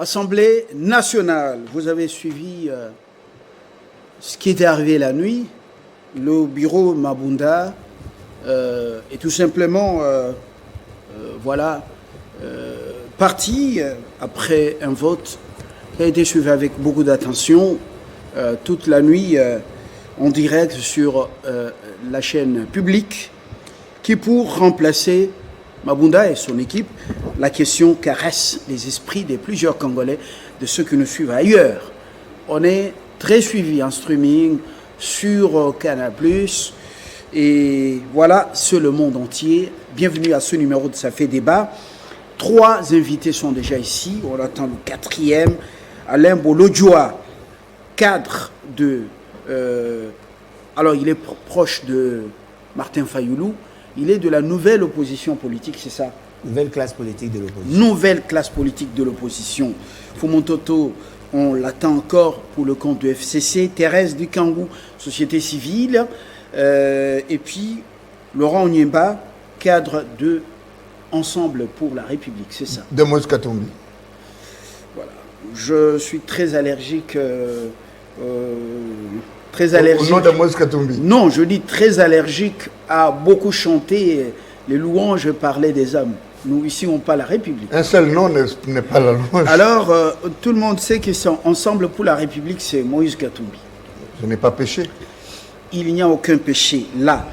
Assemblée nationale, vous avez suivi ce qui était arrivé la nuit. Le bureau Mabunda est tout simplement parti après un vote qui a été suivi avec beaucoup d'attention toute la nuit en direct sur la chaîne publique qui, pour remplacer Mabunda et son équipe, la question caresse les esprits de plusieurs Congolais, de ceux qui nous suivent ailleurs. On est très suivi en streaming sur Canal+, et voilà, c'est le monde entier. Bienvenue à ce numéro de Ça fait débat. 3 invités sont déjà ici. On attend le 4e. Alain Bolodjoa, cadre de... alors, il est proche de Martin Fayoulou. Il est de la nouvelle opposition politique, c'est ça? Nouvelle classe politique de l'opposition. Nouvelle classe politique de l'opposition. Fumontoto, on l'attend encore pour le compte de FCC. Thérèse Dukangou, société civile. Et puis, Laurent Onyemba, cadre de Ensemble pour la République, c'est ça? De Moïse Katumbi. Voilà. Je suis très allergique... Au nom de Moïse Katumbi. Non, je dis très allergique à beaucoup chanter les louanges parler des hommes. Nous, ici, on parle la République. Un seul nom n'est pas la louange. Alors, tout le monde sait qu'ils sont ensemble pour la République, c'est Moïse Katumbi. Je n'ai pas péché. Il n'y a aucun péché là.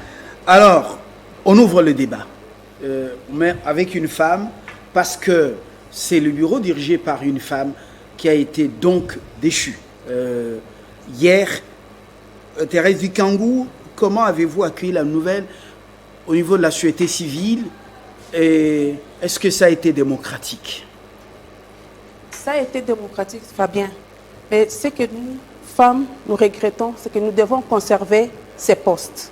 Alors, on ouvre le débat. Mais avec une femme, parce que c'est le bureau dirigé par une femme qui a été donc déchue. Hier, Thérèse Dukangou, comment avez-vous accueilli la nouvelle au niveau de la société civile et est-ce que ça a été démocratique? Ça a été démocratique, Fabien. Mais ce que nous, femmes, nous regrettons, c'est que nous devons conserver ces postes.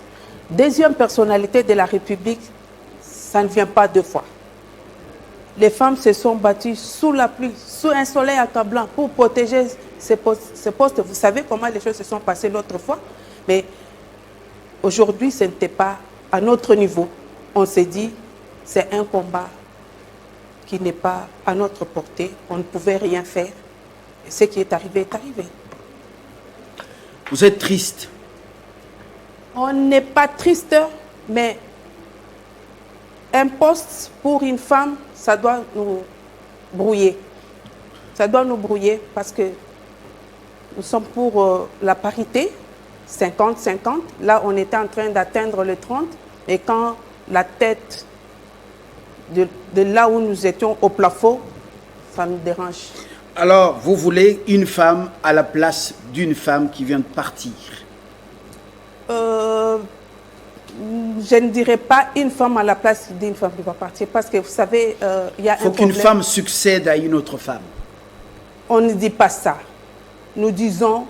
Deuxième personnalité de la République, ça ne vient pas 2 fois. Les femmes se sont battues sous la pluie, sous un soleil accablant pour protéger ces postes. Vous savez comment les choses se sont passées l'autre fois. Mais aujourd'hui, ce n'était pas à notre niveau. On s'est dit, c'est un combat qui n'est pas à notre portée. On ne pouvait rien faire. Et ce qui est arrivé est arrivé. Vous êtes triste? On n'est pas triste, mais un poste pour une femme, ça doit nous brouiller. Ça doit nous brouiller parce que nous sommes pour la parité, 50-50. Là, on était en train d'atteindre le 30. Et quand la tête de là où nous étions au plafond, ça nous dérange. Alors, vous voulez une femme à la place d'une femme qui vient de partir? Je ne dirais pas une femme à la place d'une femme qui va partir. Parce que vous savez, il y a un problème. Il faut qu'une femme succède à une autre femme. On ne dit pas ça. Nous disons,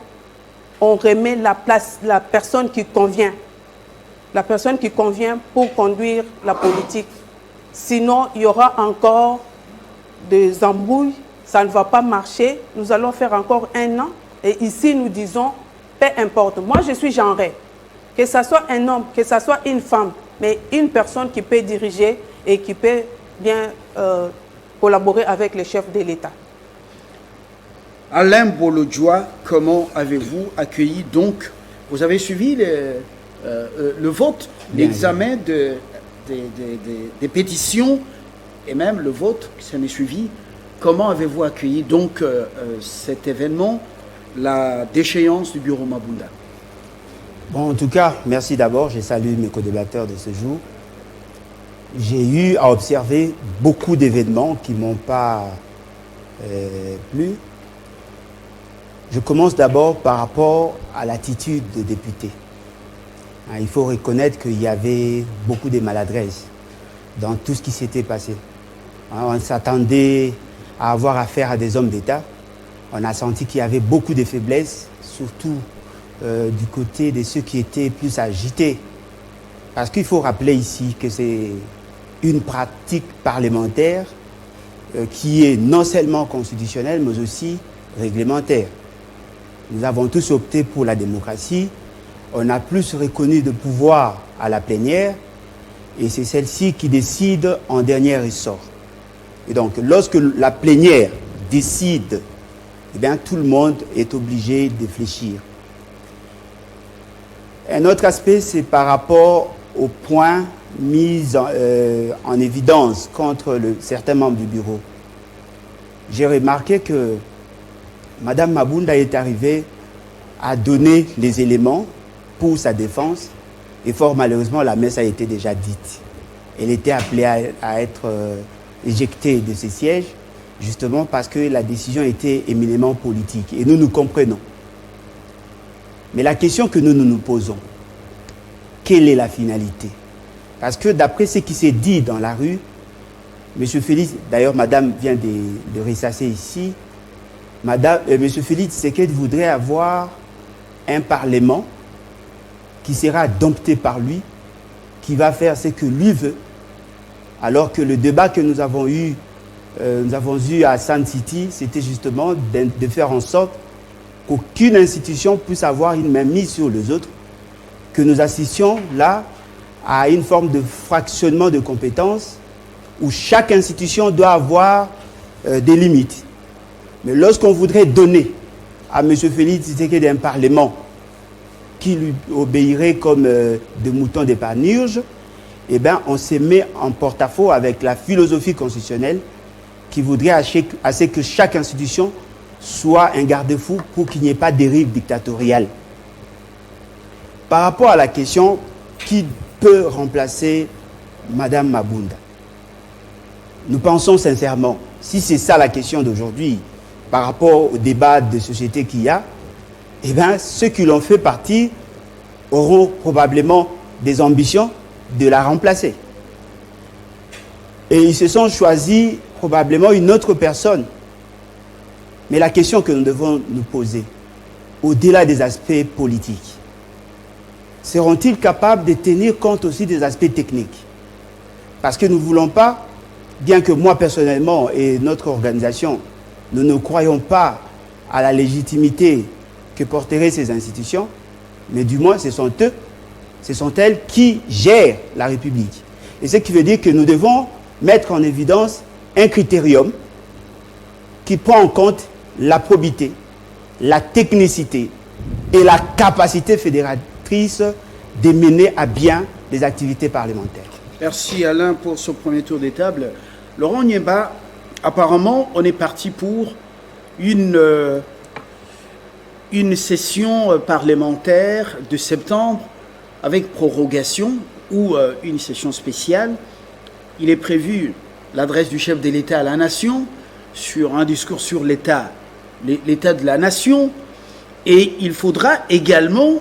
on remet la personne qui convient. La personne qui convient pour conduire la politique. Sinon, il y aura encore des embrouilles. Ça ne va pas marcher. Nous allons faire encore 1 an. Et ici, nous disons, peu importe. Moi, je suis genrée. Que ce soit un homme, que ce soit une femme, mais une personne qui peut diriger et qui peut bien collaborer avec les chefs de l'État. Alain Bolodjoa, comment avez-vous accueilli donc? Vous avez suivi le vote, l'examen des pétitions et même le vote qui s'en est suivi. Comment avez-vous accueilli donc cet événement, la déchéance du bureau Mabunda? Bon, en tout cas, merci d'abord. Je salue mes co-débatteurs de ce jour. J'ai eu à observer beaucoup d'événements qui ne m'ont pas plu. Je commence d'abord par rapport à l'attitude des députés. Il faut reconnaître qu'il y avait beaucoup de maladresse dans tout ce qui s'était passé. On s'attendait à avoir affaire à des hommes d'État. On a senti qu'il y avait beaucoup de faiblesses, surtout du côté de ceux qui étaient plus agités. Parce qu'il faut rappeler ici que c'est une pratique parlementaire qui est non seulement constitutionnelle, mais aussi réglementaire. Nous avons tous opté pour la démocratie. On a plus reconnu de pouvoir à la plénière et c'est celle-ci qui décide en dernier ressort. Et donc, lorsque la plénière décide, eh bien, tout le monde est obligé de fléchir. Un autre aspect, c'est par rapport aux points mis en évidence contre certains membres du bureau. J'ai remarqué que Mme Mabunda est arrivée à donner les éléments pour sa défense et fort malheureusement, la messe a été déjà dite. Elle était appelée à être éjectée de ses sièges justement parce que la décision était éminemment politique et nous comprenons. Mais la question que nous posons, quelle est la finalité? Parce que d'après ce qui s'est dit dans la rue, M. Félix, d'ailleurs madame vient de ressasser ici, M. Félix Tshisekedi voudrait avoir un parlement qui sera dompté par lui, qui va faire ce que lui veut, alors que le débat que nous avons eu à Sun City, c'était justement de faire en sorte qu'aucune institution puisse avoir une main mise sur les autres, que nous assistions là à une forme de fractionnement de compétences où chaque institution doit avoir des limites. Mais lorsqu'on voudrait donner à M. Félix Tshisekedi un parlement qui lui obéirait comme des moutons des panurges, eh bien, on se met en porte-à-faux avec la philosophie constitutionnelle qui voudrait à ce que chaque institution soit un garde-fou pour qu'il n'y ait pas de dérive dictatoriale. Par rapport à la question qui peut remplacer Mme Mabunda, nous pensons sincèrement, si c'est ça la question d'aujourd'hui, par rapport au débat de société qu'il y a, eh bien, ceux qui l'ont fait partie auront probablement des ambitions de la remplacer. Et ils se sont choisis probablement une autre personne. Mais la question que nous devons nous poser, au-delà des aspects politiques, seront-ils capables de tenir compte aussi des aspects techniques? Parce que nous ne voulons pas, bien que moi personnellement et notre organisation, nous ne croyons pas à la légitimité que porteraient ces institutions, mais du moins ce sont elles qui gèrent la République. Et ce qui veut dire que nous devons mettre en évidence un critérium qui prend en compte la probité, la technicité et la capacité fédératrice de mener à bien les activités parlementaires. Merci Alain pour ce premier tour des tables. Laurent Niemba, apparemment, on est parti pour une session parlementaire de septembre avec prorogation ou une session spéciale. Il est prévu l'adresse du chef de l'État à la nation sur un discours sur l'état de la nation, et il faudra également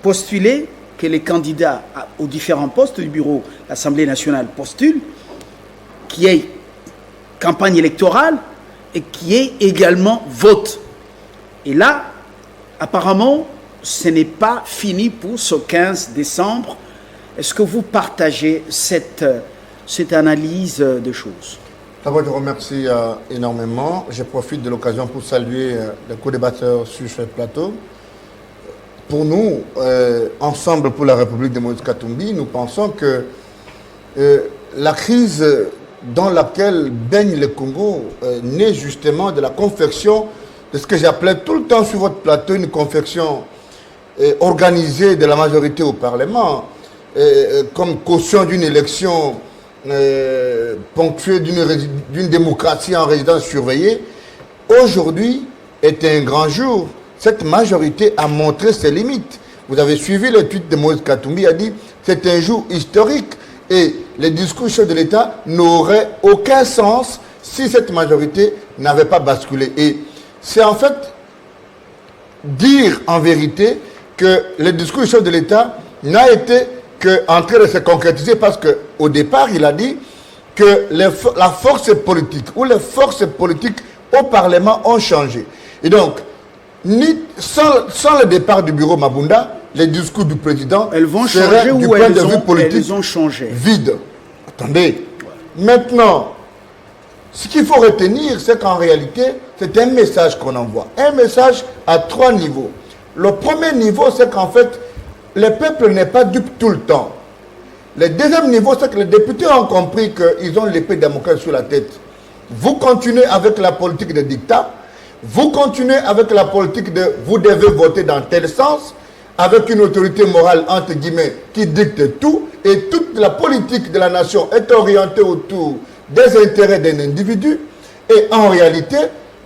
postuler que les candidats aux différents postes du bureau de l'Assemblée nationale postulent, qui est campagne électorale et qui est également vote. Et là, apparemment, ce n'est pas fini pour ce 15 décembre. Est-ce que vous partagez cette analyse de choses? D'abord, je vous remercie énormément. Je profite de l'occasion pour saluer les co-débatteurs sur ce plateau. Pour nous, Ensemble pour la République de Moïse Katumbi, nous pensons que la crise dans laquelle baigne le Congo naît justement de la confection de ce que j'appelais tout le temps sur votre plateau une confection organisée de la majorité au Parlement, comme caution d'une élection ponctuée d'une démocratie en résidence surveillée. Aujourd'hui est un grand jour. Cette majorité a montré ses limites. Vous avez suivi le tweet de Moïse Katumbi, a dit c'est un jour historique et les discours du chef de l'État n'auraient aucun sens si cette majorité n'avait pas basculé. Et c'est en fait dire en vérité que le discours du chef de l'État n'a été qu'en train de se concrétiser parce qu'au départ, il a dit que la force politique ou les forces politiques au Parlement ont changé. Et donc, sans le départ du bureau Mabunda, les discours du président elles vont changer du ou point de vue politique elles ont changé. Vide. Attendez. Maintenant, ce qu'il faut retenir, c'est qu'en réalité, c'est un message qu'on envoie. Un message à 3 niveaux. Le premier niveau, c'est qu'en fait, le peuple n'est pas dupe tout le temps. Le deuxième niveau, c'est que les députés ont compris qu'ils ont l'épée de Damoclès sur la tête. vous continuez avec la politique de dictat, vous continuez avec la politique de vous devez voter dans tel sens, avec une autorité morale, entre guillemets, qui dicte tout, et toute la politique de la nation est orientée autour des intérêts d'un individu, et en réalité,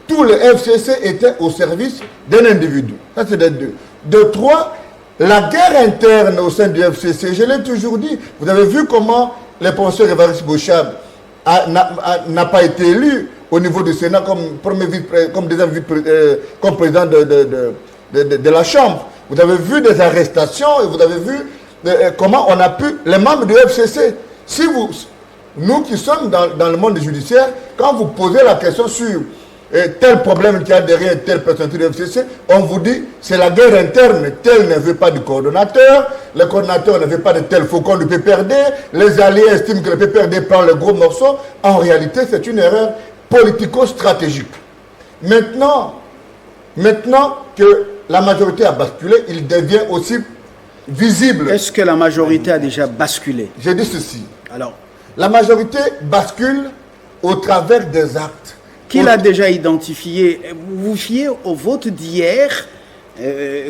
tout le FCC était au service d'un individu. Ça, c'est de deux. De trois, la guerre interne au sein du FCC, je l'ai toujours dit, vous avez vu comment le professeur Évariste Bochab n'a pas été élu au niveau du Sénat comme président de la Chambre. Vous avez vu des arrestations et vous avez vu comment on a pu, les membres du FCC, nous qui sommes dans le monde judiciaire, quand vous posez la question sur tel problème qu'il y a derrière telle personnalité du FCC, on vous dit c'est la guerre interne, tel ne veut pas du coordonnateur, le coordonnateur ne veut pas de tel faucon du PPRD, les alliés estiment que le PPRD prend le gros morceau. En réalité, c'est une erreur politico-stratégique. Maintenant que la majorité a basculé, il devient aussi visible. Est-ce que la majorité a déjà basculé? J'ai dit ceci. Alors, la majorité bascule au travers des actes. Qui l'a déjà identifié? Vous vous fiez au vote d'hier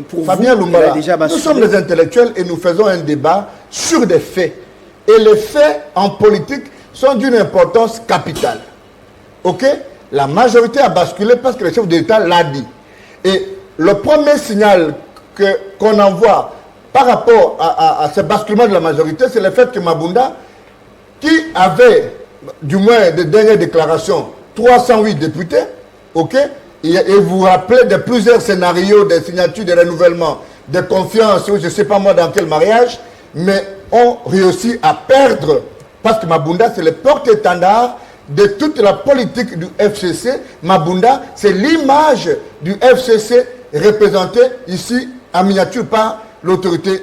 pour Fabien vous, Lumbala, déjà nous sommes des intellectuels et nous faisons un débat sur des faits. Et les faits en politique sont d'une importance capitale. Ok? La majorité a basculé parce que le chef de l'État l'a dit. Et le premier signal qu'on envoie par rapport à ce basculement de la majorité, c'est le fait que Mabunda, qui avait, du moins des dernières déclarations, 308 députés, ok, et vous rappelez de plusieurs scénarios, des signatures de renouvellement, de confiance, ou je ne sais pas moi dans quel mariage, mais ont réussi à perdre, parce que Mabunda, c'est le porte-étendard de toute la politique du FCC. Mabunda, c'est l'image du FCC représentée ici en miniature par l'autorité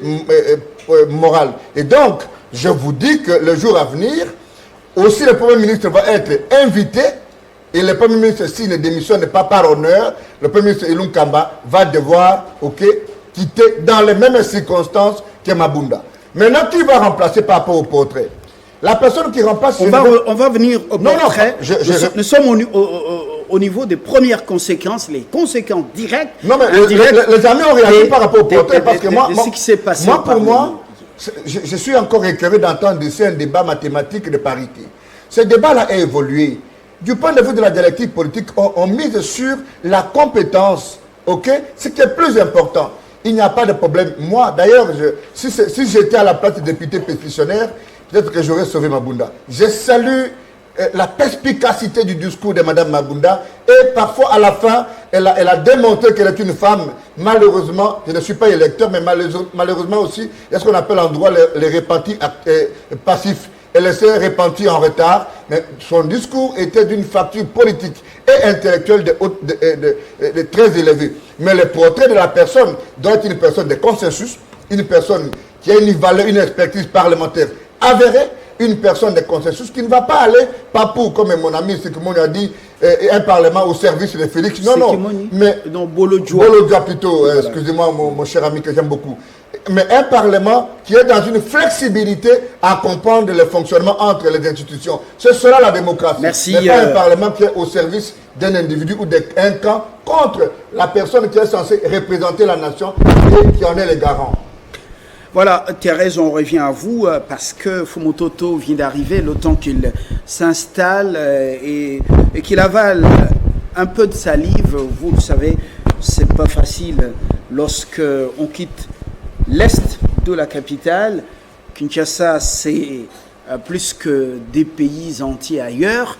morale. Et donc, je vous dis que le jour à venir, aussi le Premier ministre va être invité. Et le Premier ministre, s'il ne démissionne pas par honneur, le Premier ministre Elun Kamba va devoir quitter dans les mêmes circonstances que Mabunda. Maintenant, qui va remplacer par rapport au portrait? La personne qui remplace... On va venir au portrait. Nous sommes au niveau des premières conséquences, les conséquences directes. Non, mais les amis ont réagi par rapport au portrait parce que ce qui s'est passé je suis encore écœuré d'entendre ici un débat mathématique de parité. Ce débat-là a évolué. Du point de vue de la dialectique politique, on mise sur la compétence, ok? Ce qui est plus important. Il n'y a pas de problème. Moi, d'ailleurs, si j'étais à la place des députés pétitionnaires, peut-être que j'aurais sauvé Mabunda. Je salue la perspicacité du discours de Mme Mabunda et parfois, à la fin, elle a démontré qu'elle est une femme. Malheureusement, je ne suis pas électeur, mais malheureusement aussi, il y a ce qu'on appelle en droit les repentis passifs. Elle s'est repentie en retard, mais son discours était d'une facture politique et intellectuelle de très élevée. Mais le portrait de la personne doit être une personne de consensus, une personne qui a une valeur, une expertise parlementaire avérée, une personne de consensus qui ne va pas aller, pas pour, comme mon ami Sekimoni a dit, un parlement au service de Félix. Non, Bolo plutôt, excusez-moi mon cher ami que j'aime beaucoup. Mais un parlement qui est dans une flexibilité à comprendre le fonctionnement entre les institutions. Ce sera la démocratie. Merci. Mais pas un parlement qui est au service d'un individu ou d'un camp contre la personne qui est censée représenter la nation et qui en est le garant. Voilà, Thérèse, on revient à vous parce que Fumototo vient d'arriver, le temps qu'il s'installe et qu'il avale un peu de salive. Vous le savez, c'est pas facile lorsque on quitte l'est de la capitale. Kinshasa, c'est plus que des pays entiers ailleurs.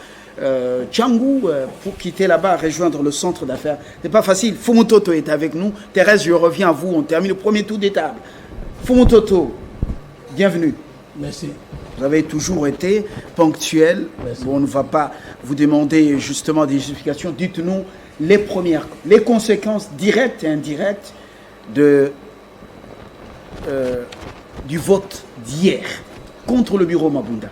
Tchangou, pour quitter là-bas, rejoindre le centre d'affaires, c'est pas facile. Fumototo est avec nous. Thérèse, je reviens à vous. On termine le premier tour des tables. Fumototo, bienvenue. Merci. Vous avez toujours été ponctuel. Bon, on ne va pas vous demander justement des justifications. Dites-nous les conséquences directes et indirectes du vote d'hier contre le bureau Mabunda.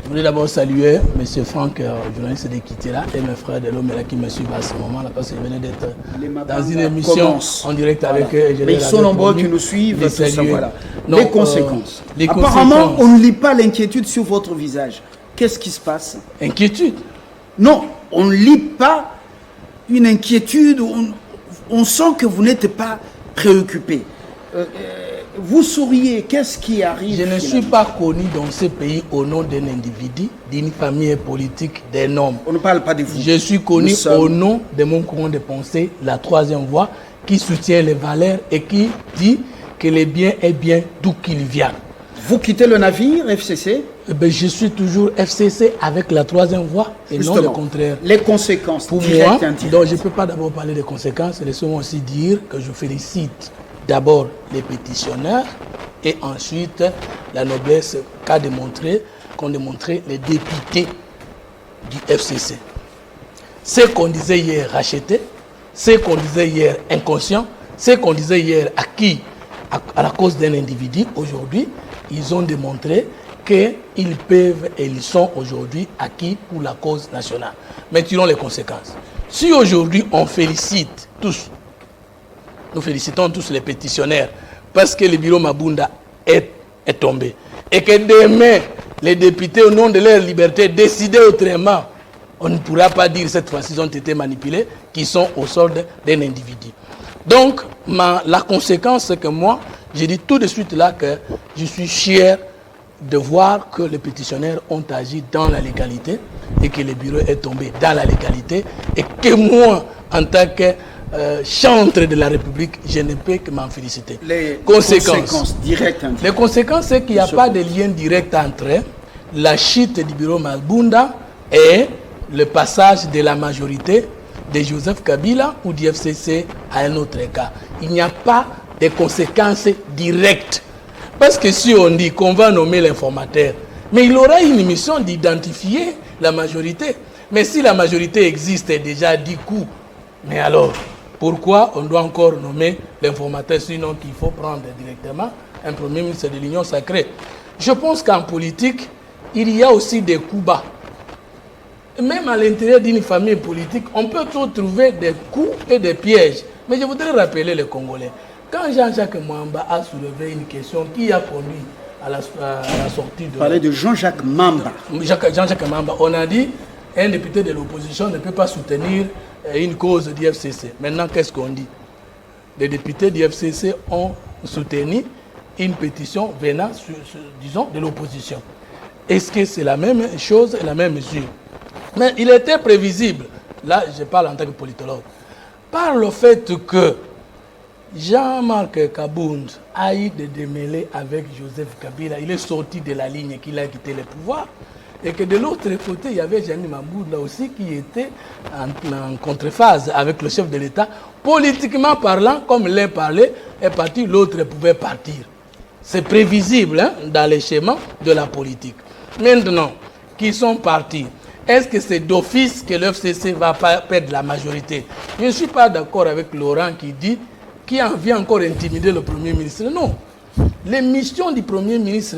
Je voulais d'abord saluer M. Franck, journaliste de Kitela, et mes frères de l'homme qui me suivent à ce moment-là, parce que je venais d'être dans une émission en direct avec eux. Mais ils sont nombreux qui nous suivent. Tout ça, voilà. Donc, les conséquences. Apparemment, on ne lit pas l'inquiétude sur votre visage. Qu'est-ce qui se passe? Inquiétude. Non, on ne lit pas une inquiétude, on sent que vous n'êtes pas préoccupé. Vous souriez, qu'est-ce qui arrive? Je ne suis pas connu dans ce pays au nom d'un individu, d'une famille politique, d'un homme. On ne parle pas de vous. Je suis connu au nom de mon courant de pensée, la troisième voie, qui soutient les valeurs et qui dit que le bien est bien d'où qu'il vient. Vous quittez le navire FCC? Je suis toujours FCC avec la troisième voie et Justement, non le contraire. Les conséquences pour moi, donc je ne peux pas d'abord parler des conséquences, laissez-moi aussi dire que je félicite d'abord les pétitionnaires et ensuite la noblesse qu'ont démontré les députés du FCC. Ce qu'on disait hier racheté, ce qu'on disait hier inconscient, ce qu'on disait hier acquis à la cause d'un individu, aujourd'hui, ils ont démontré qu'ils peuvent et ils sont aujourd'hui acquis pour la cause nationale. Mais tirons les conséquences. Si aujourd'hui on félicite tous, nous félicitons tous les pétitionnaires parce que le bureau Mabunda est tombé et que demain les députés au nom de leur liberté décidaient autrement, on ne pourra pas dire cette fois-ci ils ont été manipulés, qui sont au solde d'un individu. Donc la conséquence c'est que moi j'ai dit tout de suite là que je suis fier de voir que les pétitionnaires ont agi dans la légalité et que le bureau est tombé dans la légalité et que moi, en tant que chantre de la République, je ne peux que m'en féliciter. Les conséquences directes. Les conséquences, c'est qu'il n'y a pas de lien direct entre la chute du bureau Mabunda et le passage de la majorité de Joseph Kabila ou du FCC à un autre cas. Il n'y a pas de conséquences directes. Parce que si on dit qu'on va nommer l'informateur, mais il aura une mission d'identifier la majorité. Mais si la majorité existe déjà 10 coups, mais alors, pourquoi on doit encore nommer l'informateur, sinon qu'il faut prendre directement un premier ministre de l'Union sacrée? Je pense qu'en politique, il y a aussi des coups bas. Même à l'intérieur d'une famille politique, on peut trouver des coups et des pièges. Mais je voudrais rappeler les Congolais. Quand Jean-Jacques Mamba a soulevé une question qui a conduit à la sortie de... Parler de Jean-Jacques Mamba. Jean-Jacques Mamba, on a dit un député de l'opposition ne peut pas soutenir une cause du FCC. Maintenant, qu'est-ce qu'on dit? Les députés du FCC ont soutenu une pétition venant, disons, de l'opposition. Est-ce que c'est la même chose, la même mesure? Mais il était prévisible, là je parle en tant que politologue, par le fait que Jean-Marc Kabound a eu des démêlés avec Joseph Kabila. Il est sorti de la ligne qu'il a quitté le pouvoir. Et que de l'autre côté, il y avait Jeanne Maboud là aussi qui était en contrephase avec le chef de l'État. Politiquement parlant, comme l'un parlait, est parti, l'autre pouvait partir. C'est prévisible hein, dans les schémas de la politique. Maintenant, qui sont partis, est-ce que c'est d'office que l'FCC va perdre la majorité? Je ne suis pas d'accord avec Laurent qui en vient encore intimider le Premier ministre. Non. Les missions du Premier ministre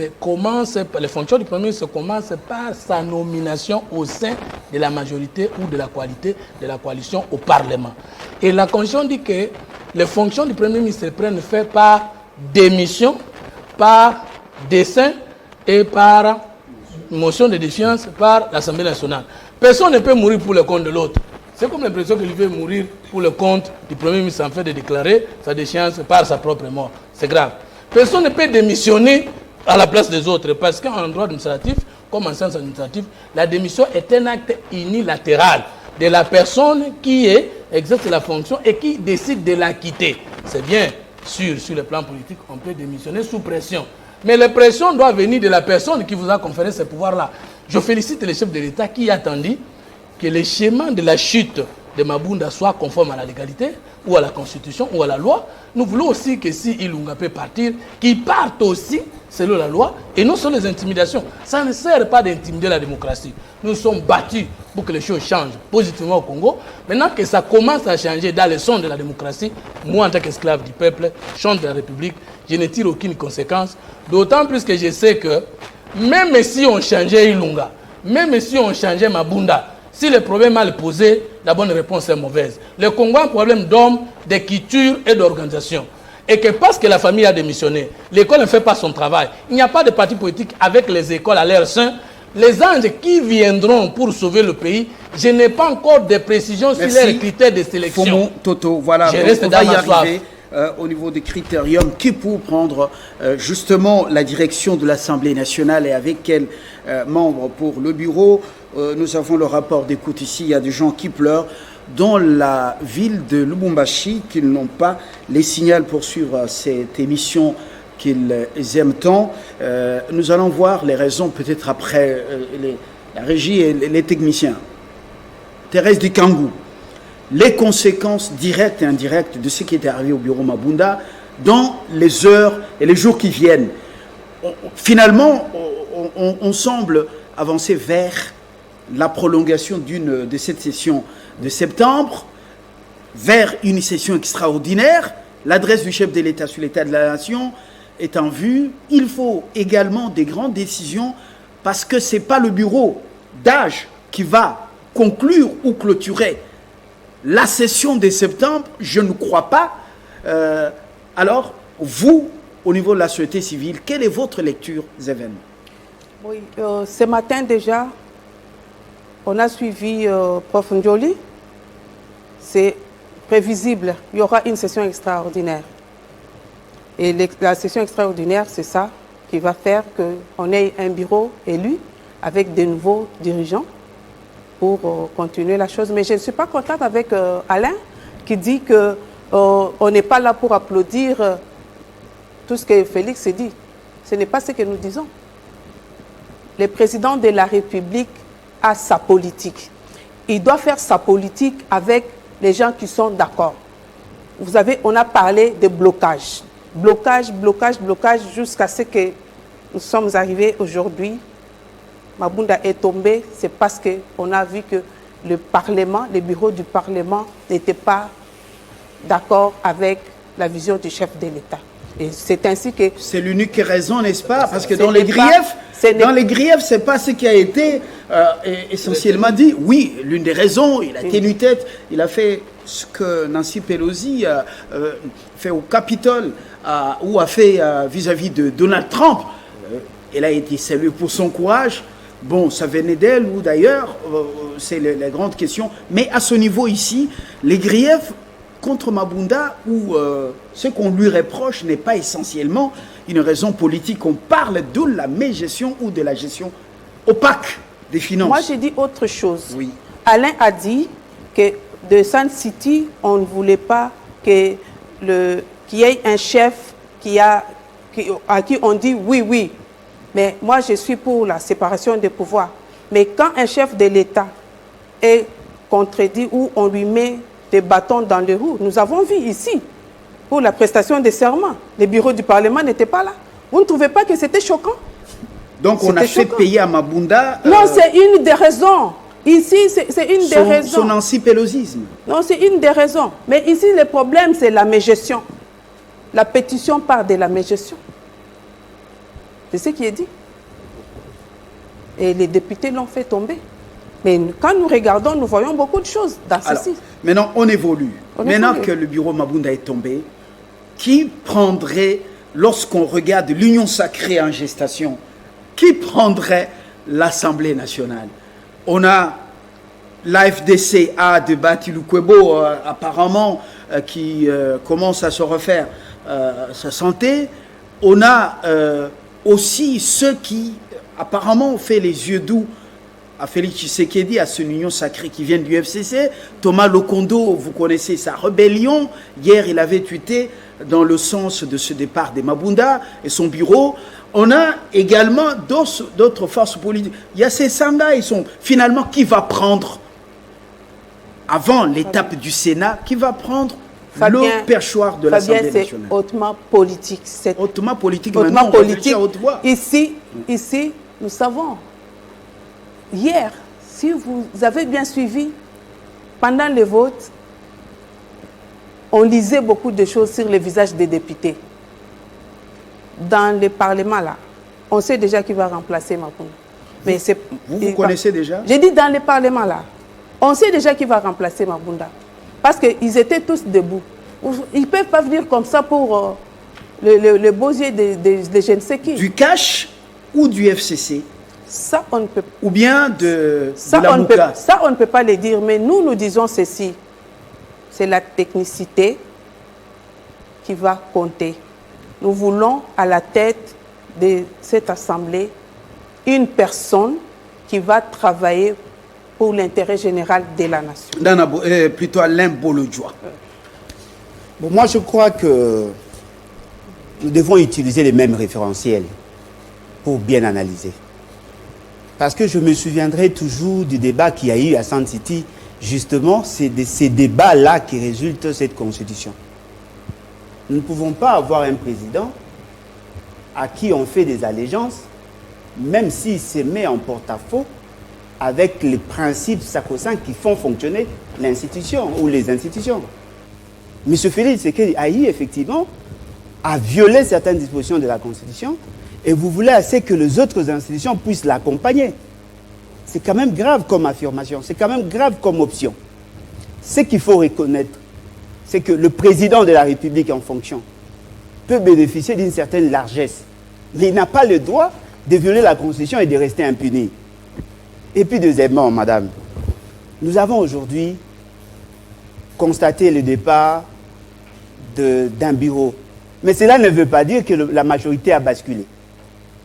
les fonctions du Premier ministre commencent par sa nomination au sein de la majorité ou de la coalition au Parlement. Et la Constitution dit que les fonctions du Premier ministre prennent fait par démission, par dessein et par motion de défiance par l'Assemblée nationale. Personne ne peut mourir pour le compte de l'autre. C'est comme l'impression qu'il veut mourir pour le compte du Premier ministre en fait de déclarer sa déchéance par sa propre mort. C'est grave. Personne ne peut démissionner à la place des autres parce qu'en droit administratif, comme en sciences administratives, la démission est un acte unilatéral de la personne qui exerce la fonction et qui décide de la quitter. C'est bien sûr, sur le plan politique, on peut démissionner sous pression. Mais la pression doit venir de la personne qui vous a conféré ce pouvoir-là. Je félicite le chef de l'État qui attendit que le schéma de la chute de Mabunda soit conforme à la légalité ou à la Constitution ou à la loi. Nous voulons aussi que si Ilunga peut partir, qu'il parte aussi selon la loi et non selon les intimidations. Ça ne sert pas d'intimider la démocratie. Nous sommes battus pour que les choses changent positivement au Congo. Maintenant que ça commence à changer dans le son de la démocratie, moi en tant qu'esclave du peuple, chantre de la République, je ne tire aucune conséquence. D'autant plus que je sais que même si on changeait Ilunga, même si on changeait Mabunda, si le problème mal posé, la bonne réponse est mauvaise. Le Congo a un problème d'hommes, de culture et d'organisation. Et que parce que la famille a démissionné, l'école ne fait pas son travail. Il n'y a pas de parti politique avec les écoles à l'air sain. Les anges qui viendront pour sauver le pays, je n'ai pas encore de précisions sur les critères de sélection. Fomo, Toto, voilà, Je reste on va dans y ma soif. arriver au niveau des critériums. Qui pour prendre justement la direction de l'Assemblée nationale et avec quels membres pour le bureau? Nous avons le rapport d'écoute ici, il y a des gens qui pleurent dans la ville de Lubumbashi, qui n'ont pas les signaux pour suivre cette émission qu'ils aiment tant. Nous allons voir les raisons peut-être après la régie et les techniciens. Thérèse Dikangou, les conséquences directes et indirectes de ce qui est arrivé au bureau Mabunda dans les heures et les jours qui viennent. Finalement, on semble avancer vers la prolongation de cette session de septembre, vers une session extraordinaire. L'adresse du chef de l'État sur l'état de la nation est en vue. Il faut également des grandes décisions parce que ce n'est pas le bureau d'âge qui va conclure ou clôturer la session de septembre, je ne crois pas. Alors, vous, au niveau de la société civile, quelle est votre lecture des événements? Oui, ce matin déjà, on a suivi Prof Ndjoli. C'est prévisible, il y aura une session extraordinaire. Et la session extraordinaire, c'est ça qui va faire qu'on ait un bureau élu avec de nouveaux dirigeants pour continuer la chose. Mais je ne suis pas contente avec Alain qui dit qu'on n'est pas là pour applaudir tout ce que Félix dit. Ce n'est pas ce que nous disons. Le président de la République a sa politique. Il doit faire sa politique avec les gens qui sont d'accord. Vous savez, on a parlé de blocage. Blocage, blocage, blocage, jusqu'à ce que nous sommes arrivés aujourd'hui. Mabunda est tombé, c'est parce qu'on a vu que le Parlement, le bureau du Parlement n'était pas d'accord avec la vision du chef de l'État. Et c'est ainsi que... C'est l'unique raison, n'est-ce pas? Parce que dans les griefs, ce n'est pas ce qui a été essentiellement dit. Oui, l'une des raisons, il a tenu tête, il a fait ce que Nancy Pelosi a fait au Capitole ou a fait vis-à-vis de Donald Trump. Elle a été saluée pour son courage. Bon, ça venait d'elle ou d'ailleurs, c'est la grande question. Mais à ce niveau ici, les griefs contre Mabunda, ou ce qu'on lui reproche n'est pas essentiellement une raison politique. On parle de la mégestion ou de la gestion opaque des finances. Moi, j'ai dit autre chose. Oui. Alain a dit que de Sun City, on ne voulait pas qu'il y ait un chef à qui on dit oui, oui. Mais moi, je suis pour la séparation des pouvoirs. Mais quand un chef de l'État est contredit ou on lui met des bâtons dans les roues, nous avons vu ici, pour la prestation des serments, les bureaux du Parlement n'étaient pas là. Vous ne trouvez pas que c'était choquant? Donc on a fait payer à Mabunda... Non, c'est une des raisons. Ici, c'est une des raisons. Son anti-pélosisme. Non, c'est une des raisons. Mais ici, le problème, c'est la mégestion. La pétition part de la mégestion. C'est ce qui est dit. Et les députés l'ont fait tomber. Mais quand nous regardons, nous voyons beaucoup de choses dans ceci. Maintenant, on évolue. Maintenant que le bureau Mabunda est tombé, qui prendrait, lorsqu'on regarde l'union sacrée en gestation, qui prendrait l'Assemblée nationale? On a l'AFDC de Bati Lukwebo, apparemment, qui commence à se refaire sa santé. On a aussi ceux qui, apparemment, ont fait les yeux doux à Félix Tshisekedi, à son union sacrée qui vient du FCC. Thomas Lokondo, vous connaissez sa rébellion. Hier, il avait tweeté dans le sens de ce départ de Mabunda et son bureau. On a également d'autres forces politiques. Il y a ces Sanga, ils sont finalement qui va prendre, avant l'étape du Sénat, qui va prendre le perchoir de l'Assemblée nationale. C'est hautement politique. Hautement politique, hautement maintenant, politique. à haute voix. Ici, nous savons. Hier, si vous avez bien suivi, pendant les votes, on lisait beaucoup de choses sur les visages des députés. Dans le Parlement, là, on sait déjà qui va remplacer Macron. Mais vous connaissez déjà? J'ai dit dans le Parlement, là, on sait déjà qui va remplacer Mabunda. Parce qu'ils étaient tous debout. Ils ne peuvent pas venir comme ça pour le beau yeux de je ne sais qui. Du cash ou du FCC? Ça, on ne peut Ou bien de ça, la on ne peut, Mouka. ça, on ne peut pas le dire, mais nous disons ceci. C'est la technicité qui va compter. Nous voulons à la tête de cette assemblée une personne qui va travailler pour l'intérêt général de la nation. Plutôt Alain Bolodjoa. Bon, moi, je crois que nous devons utiliser les mêmes référentiels pour bien analyser. Parce que je me souviendrai toujours du débat qu'il y a eu à Sand City. Justement, c'est de ces débats-là qui résultent de cette constitution. Nous ne pouvons pas avoir un président à qui on fait des allégeances, même s'il se met en porte-à-faux avec les principes sacro-saints qui font fonctionner l'institution ou les institutions. M. Félix Tshisekedi effectivement, a violé certaines dispositions de la Constitution et vous voulez assez que les autres institutions puissent l'accompagner. C'est quand même grave comme affirmation, c'est quand même grave comme option. Ce qu'il faut reconnaître, c'est que le président de la République en fonction peut bénéficier d'une certaine largesse, mais il n'a pas le droit de violer la Constitution et de rester impuni. Et puis deuxièmement, madame, nous avons aujourd'hui constaté le départ d'un bureau. Mais cela ne veut pas dire que la majorité a basculé.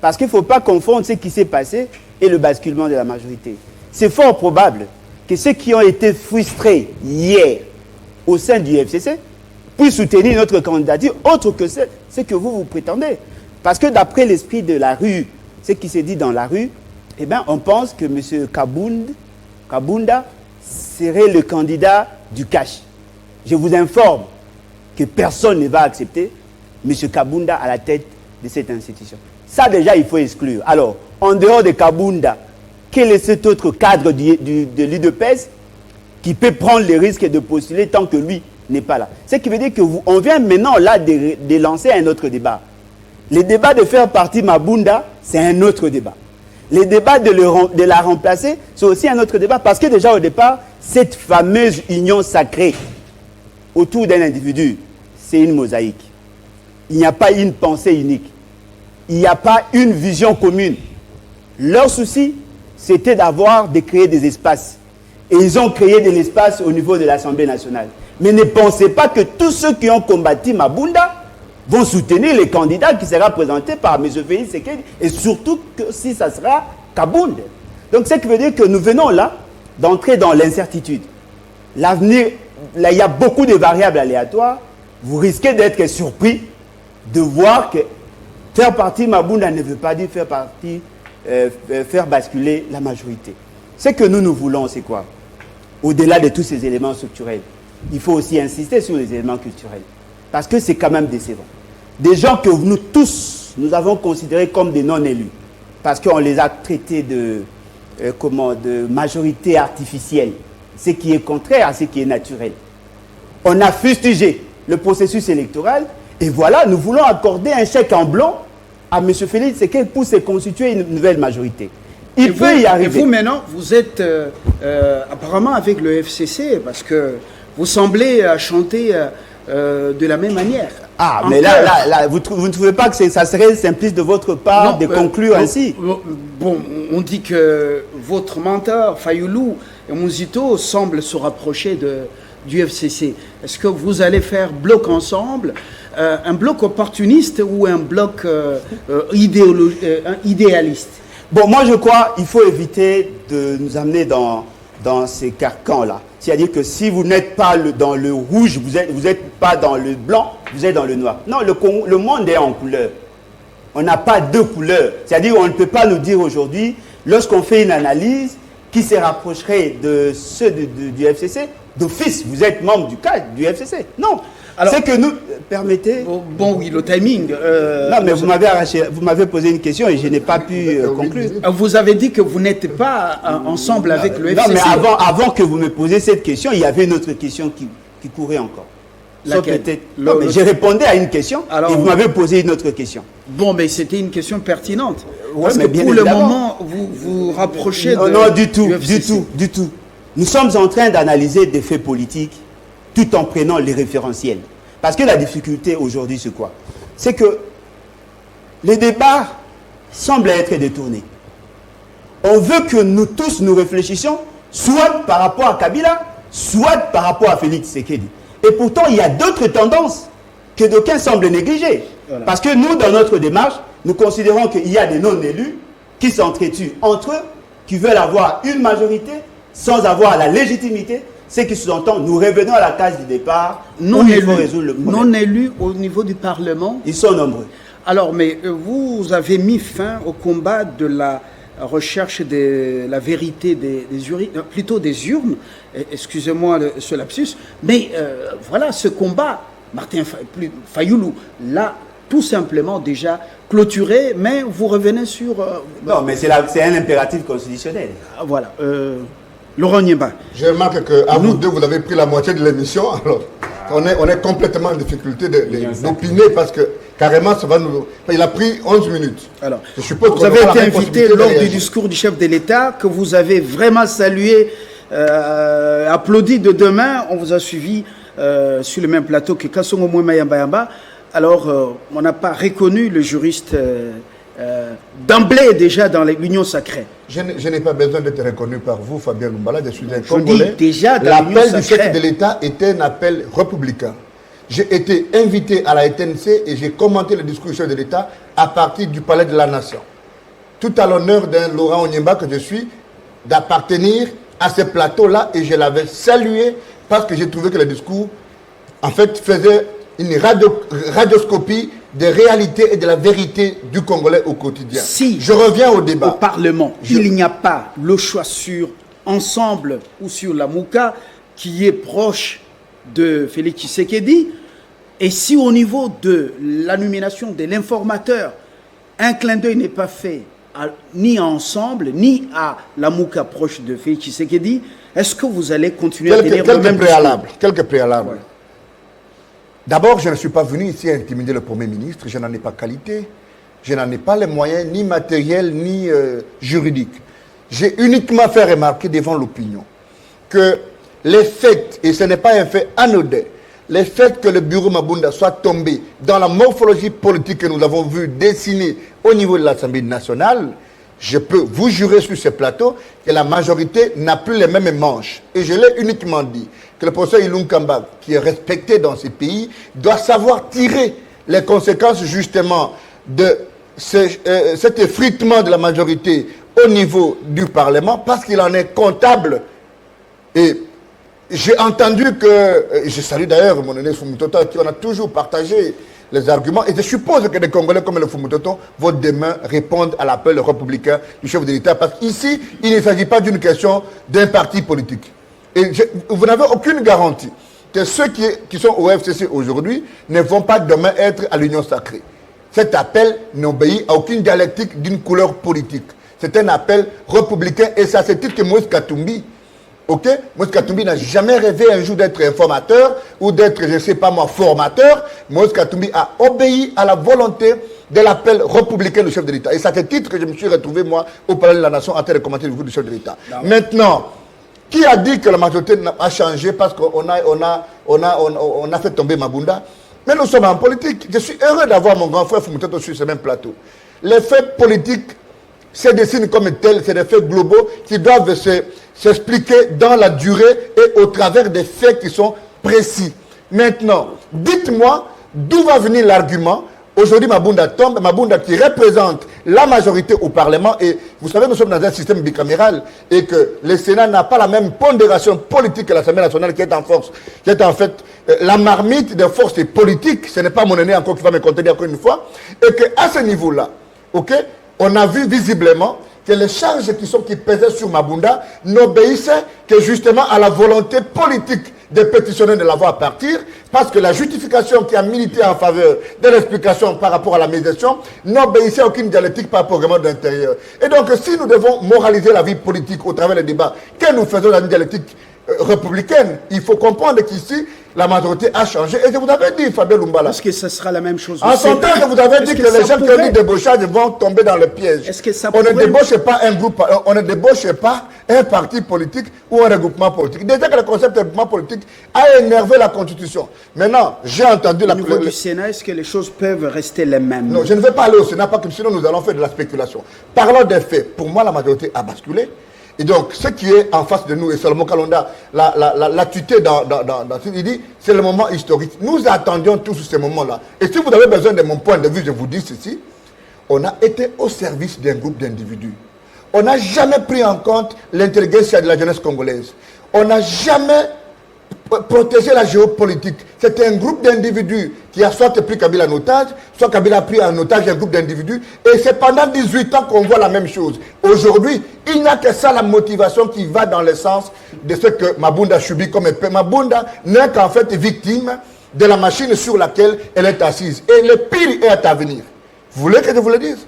Parce qu'il ne faut pas confondre ce qui s'est passé et le basculement de la majorité. C'est fort probable que ceux qui ont été frustrés hier au sein du FCC puissent soutenir notre candidature autre que ce que vous prétendez. Parce que d'après l'esprit de la rue, ce qui s'est dit dans la rue, eh bien, on pense que M. Kabunda serait le candidat du cash. Je vous informe que personne ne va accepter M. Kabunda à la tête de cette institution. Ça, déjà, il faut exclure. Alors, en dehors de Kabunda, quel est cet autre cadre de l'UDPS qui peut prendre le risque de postuler tant que lui n'est pas là? Ce qui veut dire qu'on vient maintenant là de lancer un autre débat. Le débat de faire partie Mabunda, c'est un autre débat. Le débat de la remplacer, c'est aussi un autre débat. Parce que déjà au départ, cette fameuse union sacrée autour d'un individu, c'est une mosaïque. Il n'y a pas une pensée unique. Il n'y a pas une vision commune. Leur souci, c'était de créer des espaces. Et ils ont créé de l'espace au niveau de l'Assemblée nationale. Mais ne pensez pas que tous ceux qui ont combattu Mabunda vont soutenir les candidats qui seront présentés par M. Félix Tshisekedi, et surtout que si ça sera Kabunda. Donc, ce qui veut dire que nous venons là d'entrer dans l'incertitude. L'avenir, là, il y a beaucoup de variables aléatoires. Vous risquez d'être surpris de voir que faire partie Mabunda ne veut pas dire faire basculer la majorité. Ce que nous voulons, c'est quoi? Au-delà de tous ces éléments structurels, il faut aussi insister sur les éléments culturels. Parce que c'est quand même décevant. Des gens que nous tous, nous avons considérés comme des non-élus. Parce qu'on les a traités de majorité artificielle. Ce qui est contraire à ce qui est naturel. On a fustigé le processus électoral. Et voilà, nous voulons accorder un chèque en blanc à M. Félix Tshisekedi pour se constituer une nouvelle majorité. Il peut y arriver. Et vous, maintenant, vous êtes apparemment avec le FCC, parce que vous semblez chanter de la même manière. Ah, mais là, vous ne trouvez pas que ça serait simpliste de votre part de conclure ainsi? Bon, on dit que votre mentor, Fayoulou et Mouzito, semblent se rapprocher du FCC. Est-ce que vous allez faire bloc ensemble, un bloc opportuniste ou un bloc idéaliste? Bon, moi je crois qu'il faut éviter de nous amener dans ces carcans-là. C'est-à-dire que si vous n'êtes pas dans le rouge, vous n'êtes pas dans le blanc, vous êtes dans le noir. Non, le monde est en couleur. On n'a pas deux couleurs. C'est-à-dire qu'on ne peut pas nous dire aujourd'hui, lorsqu'on fait une analyse qui se rapprocherait de ceux du FCC, d'office, vous êtes membre du FCC. Non. C'est que nous... Permettez... Bon, oui, le timing... non, mais vous m'avez posé une question et je n'ai pas pu conclure. Vous avez dit que vous n'êtes pas ensemble avec le FCC. Non, mais avant que vous me posiez cette question, il y avait une autre question qui courait encore. Laquelle? Non, mais j'ai répondu à une question et vous m'avez posé une autre question. Bon, mais c'était une question pertinente. Ouais, parce que pour le moment, vous vous rapprochez de... Non, du tout. Nous sommes en train d'analyser des faits politiques tout en prenant les référentiels. Parce que la difficulté aujourd'hui, c'est quoi? C'est que les débats semblent être détournés. on veut que nous tous nous réfléchissions, soit par rapport à Kabila, soit par rapport à Félix Tshisekedi. Et pourtant, il y a d'autres tendances que d'aucuns semblent négliger. Voilà. Parce que nous, dans notre démarche, nous considérons qu'il y a des non-élus qui s'entretuent entre eux, qui veulent avoir une majorité sans avoir la légitimité. Ce qui sous-entend, nous revenons à la case du départ, non élus au niveau du Parlement. Ils sont nombreux. Alors, mais vous avez mis fin au combat de la recherche de la vérité plutôt des urnes, excusez-moi ce lapsus, mais voilà, ce combat, Martin Fayoulou l'a tout simplement déjà clôturé, mais vous revenez sur... non, mais c'est un impératif constitutionnel. Voilà. Laurent Nyemba. Je remarque qu'à vous deux, vous avez pris la moitié de l'émission. Alors, on est complètement en difficulté d'opiner parce que carrément, ça va nous... Il a pris 11 minutes. Alors, je suppose vous avez été invité lors du discours du chef de l'État, que vous avez vraiment salué, applaudi de deux mains. On vous a suivi sur le même plateau que Kassongo Mouema Yamba. Alors, on n'a pas reconnu le juriste d'emblée déjà dans l'Union sacrée. Je n'ai pas besoin d'être reconnu par vous, Fabien Lumbala. Je suis un Congolais. L'appel du chef de l'État était un appel républicain. J'ai été invité à la TNC et j'ai commenté le discours du chef de l'État à partir du Palais de la Nation. Tout à l'honneur d'un Laurent Onyemba que je suis, d'appartenir à ce plateau-là, et je l'avais salué parce que j'ai trouvé que le discours, en fait, faisait une radioscopie des réalités et de la vérité du Congolais au quotidien. Si je reviens au débat. Au Parlement, il n'y a pas le choix sur Ensemble ou sur la Mouka qui est proche de Félix Tshisekedi, et si au niveau de la nomination de l'informateur, un clin d'œil n'est pas fait ni à Ensemble, ni à la Mouka proche de Félix Tshisekedi, est-ce que vous allez continuer à tenir le même discours? Quelques préalables. Ouais. D'abord, je ne suis pas venu ici intimider le Premier ministre, je n'en ai pas qualité, je n'en ai pas les moyens, ni matériels, ni juridiques. J'ai uniquement fait remarquer devant l'opinion que les faits, et ce n'est pas un fait anodin, les faits que le bureau Mabunda soit tombé dans la morphologie politique que nous avons vu dessiner au niveau de l'Assemblée nationale, je peux vous jurer sur ce plateau que la majorité n'a plus les mêmes manches. Et je l'ai uniquement dit, que le professeur Ilunga Kamba, qui est respecté dans ces pays, doit savoir tirer les conséquences justement de cet effritement de la majorité au niveau du Parlement, parce qu'il en est comptable. Et j'ai entendu que, je salue d'ailleurs mon aîné Fumutoto, qui en a toujours partagé les arguments, et je suppose que des Congolais comme le Fumutoto vont demain répondre à l'appel républicain du chef de l'État, parce qu'ici, il ne s'agit pas d'une question d'un parti politique. Et vous n'avez aucune garantie que ceux qui sont au FCC aujourd'hui ne vont pas demain être à l'Union sacrée. Cet appel n'obéit à aucune dialectique d'une couleur politique. C'est un appel républicain, et c'est à ce titre que Moïse Katumbi, Moïse Katumbi n'a jamais rêvé un jour d'être informateur ou d'être, je ne sais pas moi, formateur. Moïse Katumbi a obéi à la volonté de l'appel républicain du chef de l'État. Et c'est à ce titre que je me suis retrouvé, moi, au Palais de la Nation en train de commenter le discours du chef de l'État. Maintenant, qui a dit que la majorité a changé parce qu'on a fait tomber Mabunda? Mais nous sommes en politique. Je suis heureux d'avoir mon grand frère Fumutoto sur ce même plateau. Les faits politiques se dessinent comme tels, c'est des faits globaux qui doivent s'expliquer dans la durée et au travers des faits qui sont précis. Maintenant, dites-moi d'où va venir l'argument. Aujourd'hui, Mabunda tombe, Mabunda qui représente la majorité au Parlement, et vous savez, nous sommes dans un système bicaméral et que le Sénat n'a pas la même pondération politique que l'Assemblée nationale qui est en force, qui est en fait la marmite des forces politiques. Ce n'est pas mon aîné encore qui va me contenir encore une fois, et qu'à ce niveau-là, on a vu visiblement que les charges qui pesaient sur Mabunda n'obéissaient que justement à la volonté politique des pétitionnaires de la voir partir, parce que la justification qui a milité en faveur de l'explication par rapport à la médiation n'obéissait à aucune dialectique par rapport au règlement d'intérieur. Et donc, si nous devons moraliser la vie politique au travers des débats que nous faisons dans une dialectique républicaine. Il faut comprendre qu'ici, la majorité a changé. Et je vous avais dit, Fabien Lumbala. Est-ce que ce sera la même chose? En son temps, je vous avais dit que les gens qui ont dit débauchage vont tomber dans le piège. Est-ce que ça on ne pourrait... débauche pas un groupe, on ne débauche pas un parti politique ou un regroupement politique. Déjà que le concept de regroupement politique a énervé la Constitution. Maintenant, j'ai entendu Au niveau du Sénat, est-ce que les choses peuvent rester les mêmes? Non, je ne vais pas aller au Sénat, parce que sinon nous allons faire de la spéculation. Parlons des faits. Pour moi, la majorité a basculé. Et donc, ce qui est en face de nous, et Salomon Kalonda l'a tuté dans il dit, c'est le moment historique. Nous attendions tous ce moment-là. Et si vous avez besoin de mon point de vue, je vous dis ceci, on a été au service d'un groupe d'individus. On n'a jamais pris en compte l'intelligentsia de la jeunesse congolaise. On n'a jamais protégé la géopolitique. C'était un groupe d'individus qui a soit pris Kabila en otage, soit Kabila a pris en otage un groupe d'individus. Et c'est pendant 18 ans qu'on voit la même chose. Aujourd'hui, il n'y a que ça la motivation qui va dans le sens de ce que Mabunda subit comme épée. Mabunda n'est qu'en fait victime de la machine sur laquelle elle est assise. Et le pire est à venir. Vous voulez que je vous le dise?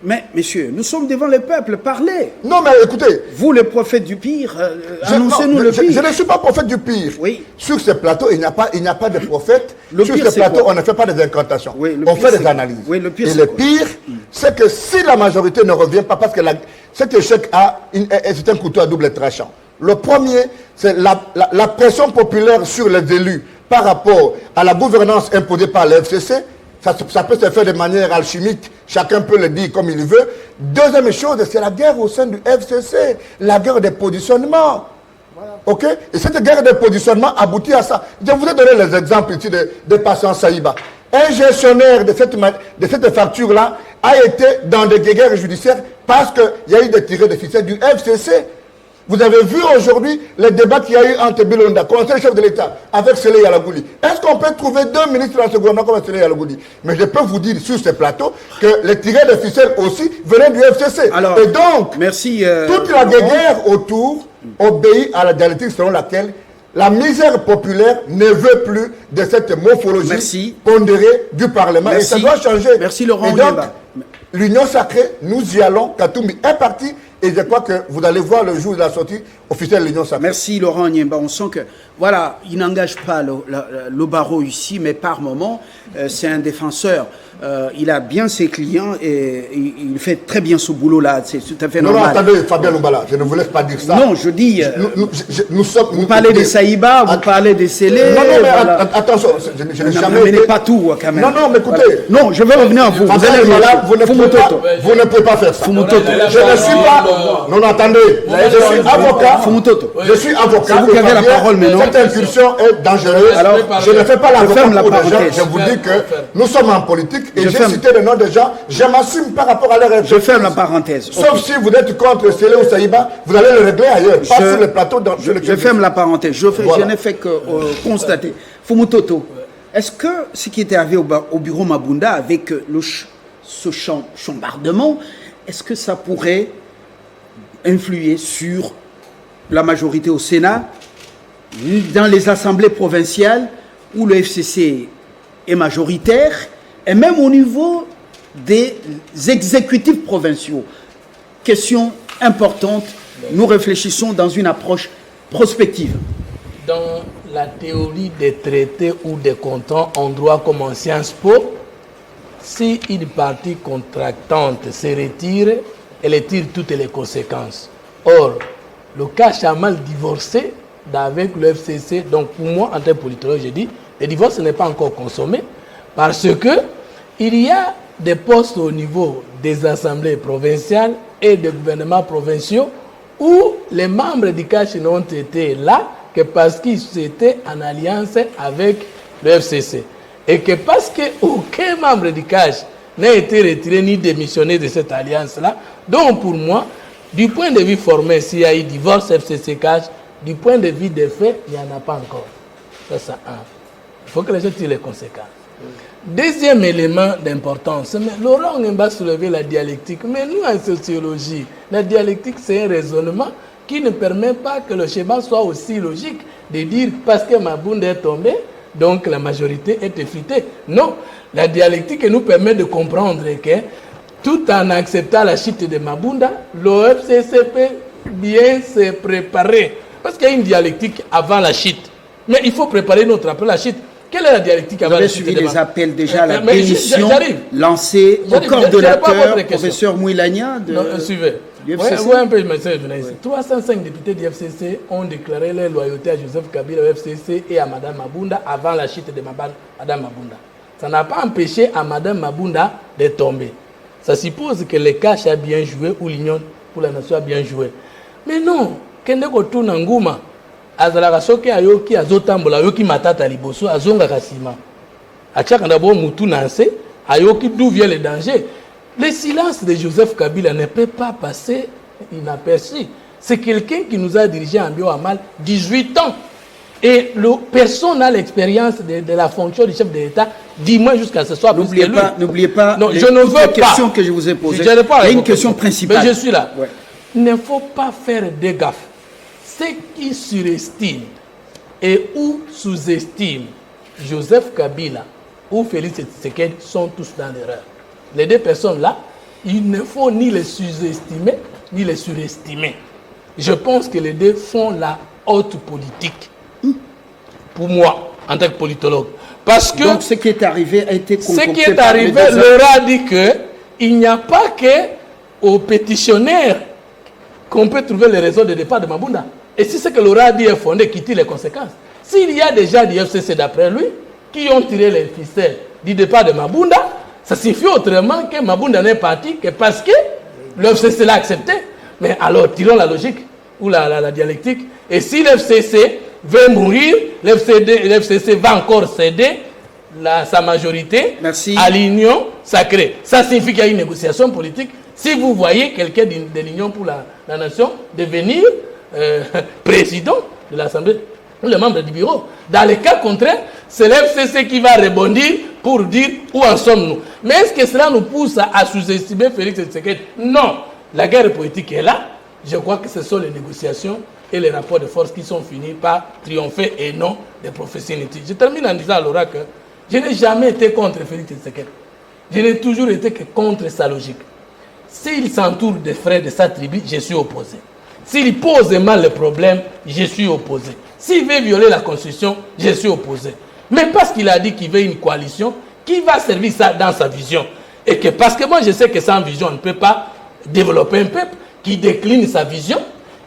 Mais, messieurs, nous sommes devant le peuple, parlez. Non, mais écoutez. Vous, le prophète du pire, annoncez-nous le pire. Je ne suis pas prophète du pire. Oui. Sur ce plateau, il n'y a pas de prophète. Le sur pire, ce plateau, quoi? on ne fait pas des incantations. Oui, on fait des analyses. Oui, le pire, et le pire, c'est que si la majorité ne revient pas, parce que cet échec c'est un couteau à double tranchant. Le premier, c'est la pression populaire sur les élus par rapport à la gouvernance imposée par le FCC. Ça peut se faire de manière alchimique, chacun peut le dire comme il veut. Deuxième chose, c'est la guerre au sein du FCC, la guerre des positionnements. Voilà. Ok? Et cette guerre de positionnement aboutit à ça. Je vous ai donné les exemples ici de Patient Saïba. Un gestionnaire de cette facture-là a été dans des guerres judiciaires parce qu'il y a eu des tirés de ficelle du FCC. Vous avez vu aujourd'hui les débats qu'il y a eu entre Bilonda, conseiller chef de l'État, avec Sélé Yalagouli. Est-ce qu'on peut trouver deux ministres dans ce gouvernement comme Sélé Yalagouli? Mais je peux vous dire sur ce plateau que les tirés de ficelle aussi venaient du FCC. Alors, et donc, merci, toute la guerre autour obéit à la dialectique selon laquelle la misère populaire ne veut plus de cette morphologie pondérée du Parlement. Et ça doit changer. Merci Laurent. Et donc, l'Union sacrée, nous y allons. Katumbi est parti. Et je crois que vous allez voir le jour de la sortie officielle de l'Union sacrée. Merci Laurent Nyemba. On sent que, voilà, il n'engage pas le barreau ici, mais par moment, c'est un défenseur. Il a bien ses clients et il fait très bien ce boulot-là. C'est tout à fait normal. Non, attendez, Fabien Lumbala, je ne vous laisse pas dire ça. Non, je dis... vous parlez des Saïba, vous parlez des Sélé... Non, mais voilà. Attention, je n'ai jamais... Ne pas tout, quand même. Non, mais écoutez... Voilà. Non, je vais revenir à vous. Vous allez là, vous ne pouvez pas faire ça. Je ne suis pas... Non, attendez. Je suis avocat. Je suis avocat. C'est vous qui avez la parole maintenant. Cette incursion est dangereuse. Alors, je ne fais pas l'avocat pour des gens. Je vous dis que nous sommes en politique et j'ai cité le nom des gens. Je m'assume par rapport à leur réflexion. Je ferme la parenthèse. Sauf si vous êtes contre Sélé ou Saïba, vous allez le régler ailleurs. Pas sur le plateau. Je ferme la parenthèse. Je n'ai fait que constater. Fumutoto, est-ce que ce qui était arrivé au bureau Mabunda avec ce chambardement, est-ce que ça pourrait influer sur la majorité au Sénat, dans les assemblées provinciales où le FCC est majoritaire, et même au niveau des exécutifs provinciaux? Question importante, nous réfléchissons dans une approche prospective. Dans la théorie des traités ou des contrats en droit comme en Sciences Po, si une partie contractante se retire, elle tire toutes les conséquences. Or, le cas a mal divorcé avec le FCC. Donc, pour moi, en tant que politologue, je dis, le divorce n'est pas encore consommé parce que il y a des postes au niveau des assemblées provinciales et des gouvernements provinciaux où les membres du CACH n'ont été là que parce qu'ils étaient en alliance avec le FCC. Et que parce qu'aucun membre du CACH n'a été retiré ni démissionné de cette alliance-là, donc pour moi, du point de vue formel, s'il y a eu divorce FCC-CACH, du point de vue des faits, il n'y en a pas encore. Ça, c'est un. Il faut que les gens tirent les conséquences. Deuxième élément d'importance, Laurent Nyemba soulevé la dialectique, mais nous en sociologie, la dialectique c'est un raisonnement qui ne permet pas que le schéma soit aussi logique de dire parce que Mabunda est tombé, donc la majorité est effritée. Non, la dialectique nous permet de comprendre que tout en acceptant la chute de Mabunda, le FCC peut bien se préparer. Parce qu'il y a une dialectique avant la chute. Mais il faut préparer notre après la chute. Quelle est la dialectique avant la chute? Vous avez suivi les appels déjà à la Mais démission lancés au coordonnateur, professeur Mouilania de... Non, suivez. Oui, un peu, monsieur le journaliste. 305 députés du FCC ont déclaré leur loyauté à Joseph Kabila au FCC et à Mme Mabunda avant la chute de Mme Mabunda. Ça n'a pas empêché à Mme Mabunda de tomber. Ça suppose que le cash a bien joué ou l'Union pour la nation a bien joué. Mais non, kende ko tuna nguma azalaka soki ayoki azotambola ayoki matata liboso azonga kasima. Achaka d'abord mutu nanse ayoki d'où vient le danger. Le silence de Joseph Kabila ne peut pas passer inaperçu. C'est quelqu'un qui nous a dirigé en bio à mal 18 ans. Et personne n'a l'expérience de la fonction du chef de l'État, dis-moi jusqu'à ce soir. N'oubliez pas non, je ne veux pas. Questions que je vous ai posées. Il y a une question principale. Mais je suis là. Ouais. Il ne faut pas faire des gaffes. Ceux qui surestiment et ou sous-estiment Joseph Kabila ou Félix Tshisekedi sont tous dans l'erreur. Les deux personnes-là, il ne faut ni les sous-estimer, ni les surestimer. Je pense que les deux font la haute politique. Pour moi, en tant que politologue. Parce que... Donc ce qui est arrivé a été concocté. Ce qui est arrivé leur a dit qu'il n'y a pas qu'aux pétitionnaires qu'on peut trouver les raisons de départ de Mabunda. Et si ce que leur a dit est fondé, qui tire les conséquences. S'il y a déjà des FCC d'après lui, qui ont tiré les ficelles du départ de Mabunda, ça signifie autrement que Mabunda n'est parti que parce que l'FCC l'a accepté. Mais alors, tirons la logique ou la dialectique. Et si l'FCC veut mourir, l'FCC va encore céder sa majorité à l'Union sacrée. Ça signifie qu'il y a une négociation politique. Si vous voyez quelqu'un de l'Union pour la nation devenir président de l'Assemblée ou le membre du bureau, dans le cas contraire, c'est l'FCC qui va rebondir pour dire où en sommes-nous. Mais est-ce que cela nous pousse à sous-estimer Félix Tshisekedi? Non. La guerre politique est là. Je crois que ce sont les négociations et les rapports de force qui sont finis par triompher et non des prophéties inutiles. Je termine en disant à Laura que je n'ai jamais été contre Félix Tshisekedi. Je n'ai toujours été que contre sa logique. S'il s'entoure des frères de sa tribu, je suis opposé. S'il pose mal le problème, je suis opposé. S'il veut violer la Constitution, je suis opposé. Mais parce qu'il a dit qu'il veut une coalition, qui va servir ça dans sa vision. Et que parce que moi je sais que sans vision, on ne peut pas développer un peuple qui décline sa vision,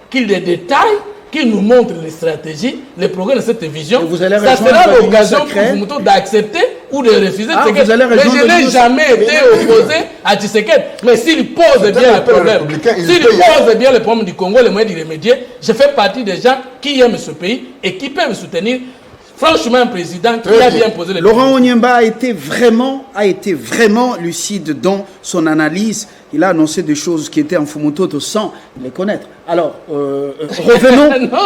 qu'il les détaille, qu'il nous montre les stratégies, les progrès de cette vision. Ça sera l'occasion pour Fumuto d'accepter ou de refuser Tshisekedi. Mais je n'ai jamais été opposé à Tshisekedi. Mais s'il pose bien le problème, le problème du Congo, les moyens d'y remédier, je fais partie des gens qui aiment ce pays et qui peuvent soutenir franchement un président qui a bien posé les problèmes. Laurent Onyemba a été vraiment lucide dans son analyse. Il a annoncé des choses qui étaient en Fumutoto sans les connaître. Alors, revenons.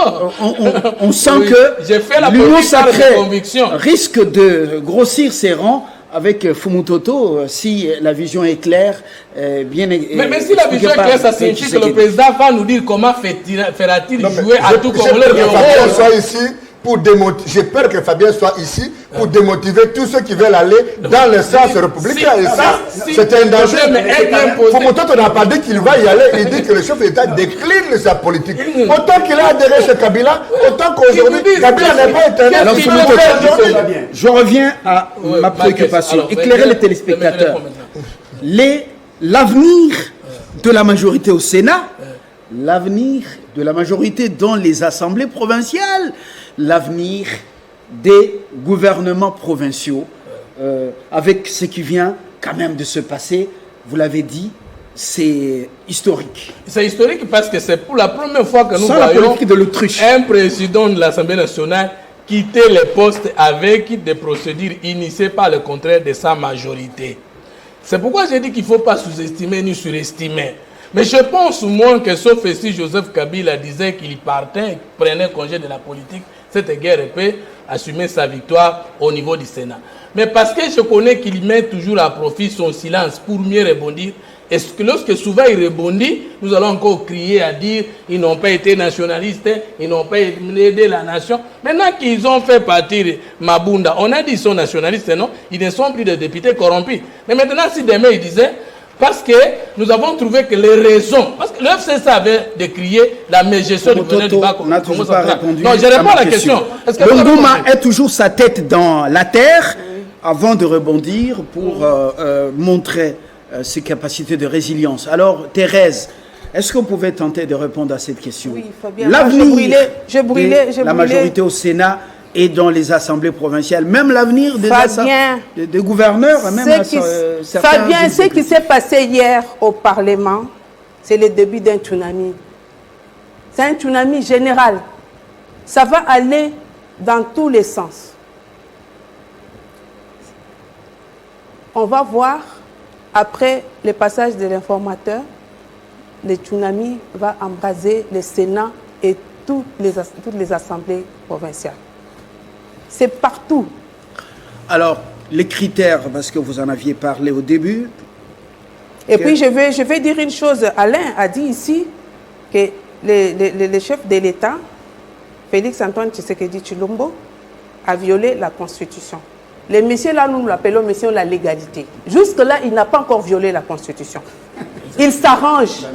On sent que l'Union sacrée risque de grossir ses rangs avec Fumutoto si la vision est claire. Mais si la vision est claire, ça signifie que le président va nous dire comment fera-t-il jouer à tout Congolais pour démotiver. J'ai peur que Fabien soit ici pour démotiver tous ceux qui veulent aller dans le sens républicain. Et ça, c'est un danger. Fumutoto n'a pas dit qu'il va y aller. Il dit que le chef d'État décline sa politique. Autant qu'il a adhéré chez Kabila, autant qu'aujourd'hui, Kabila n'est pas éternel. Je reviens à ma préoccupation. Éclairer les téléspectateurs. L'avenir de la majorité au Sénat, l'avenir de la majorité dans les assemblées provinciales, l'avenir des gouvernements provinciaux, avec ce qui vient quand même de se passer, vous l'avez dit, c'est historique. C'est historique parce que c'est pour la première fois que nous voyons un président de l'Assemblée nationale quitter les postes avec des procédures initiées par le contraire de sa majorité. C'est pourquoi j'ai dit qu'il ne faut pas sous-estimer ni surestimer. Mais je pense moins que sauf si Joseph Kabila disait qu'il partait, prenait congé de la politique, cette guerre peut assumer sa victoire au niveau du Sénat. Mais parce que je connais qu'il met toujours à profit son silence pour mieux rebondir, et que lorsque souvent il rebondit, nous allons encore crier à dire ils n'ont pas été nationalistes, ils n'ont pas aidé la nation. Maintenant qu'ils ont fait partir Mabunda, on a dit qu'ils sont nationalistes, non? Ils ne sont plus des députés corrompus. Mais maintenant, si demain ils disaient Parce que nous avons trouvé que les raisons, parce que le FCC avait décrié la mégestion du gouverneur du Bas-Congo. n'a toujours pas répondu. Non, je réponds à la question. Le Ngouma est toujours sa tête dans la terre avant de rebondir pour montrer ses capacités de résilience. Alors, Thérèse, est-ce que vous pouvez tenter de répondre à cette question? Oui, Fabien. L'avenir de la majorité au Sénat et dans les assemblées provinciales, même l'avenir des gouverneurs, même Fabien, ce qui s'est passé hier au Parlement, c'est le début d'un tsunami. C'est un tsunami général. Ça va aller dans tous les sens. On va voir, après le passage de l'informateur, le tsunami va embraser le Sénat et toutes les assemblées provinciales. C'est partout. Alors, les critères, parce que vous en aviez parlé au début. Et puis, je vais dire une chose. Alain a dit ici que le chef de l'État, Félix-Antoine Tshisekedi Tshilombo, a violé la Constitution. Le monsieur là, nous l'appelons monsieur la légalité. Jusque-là, il n'a pas encore violé la Constitution. Il s'arrange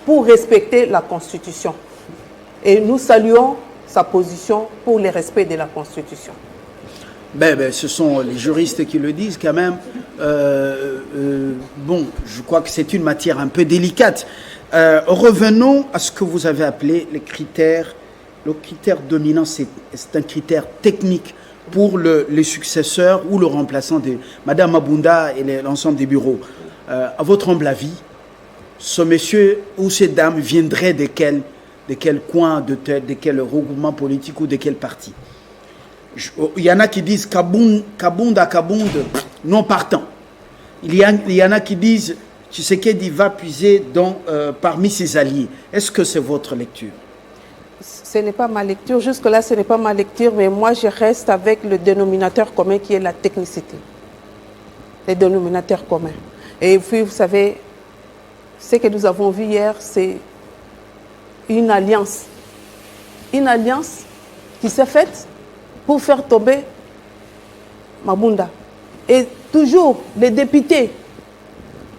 pour respecter la Constitution. Et nous saluons sa position pour le respect de la Constitution. Ce sont les juristes qui le disent quand même. Bon, je crois que c'est une matière un peu délicate. Revenons à ce que vous avez appelé les critères. Le critère dominant, c'est un critère technique pour les successeurs ou le remplaçant de Mme Mabunda et l'ensemble des bureaux. À votre humble avis, ce monsieur ou cette dame viendrait de quel coin de tête, de quel regroupement politique ou de quel parti? Il y en a qui disent Kabunda, non partant. Il y en a qui disent Tshisekedi va puiser parmi ses alliés. Est-ce que c'est votre lecture? Ce n'est pas ma lecture. Jusque-là, ce n'est pas ma lecture, mais moi, je reste avec le dénominateur commun qui est la technicité. Le dénominateur commun. Et puis, vous savez, ce que nous avons vu hier, c'est une alliance. Une alliance qui s'est faite pour faire tomber Mabunda. Et toujours, les députés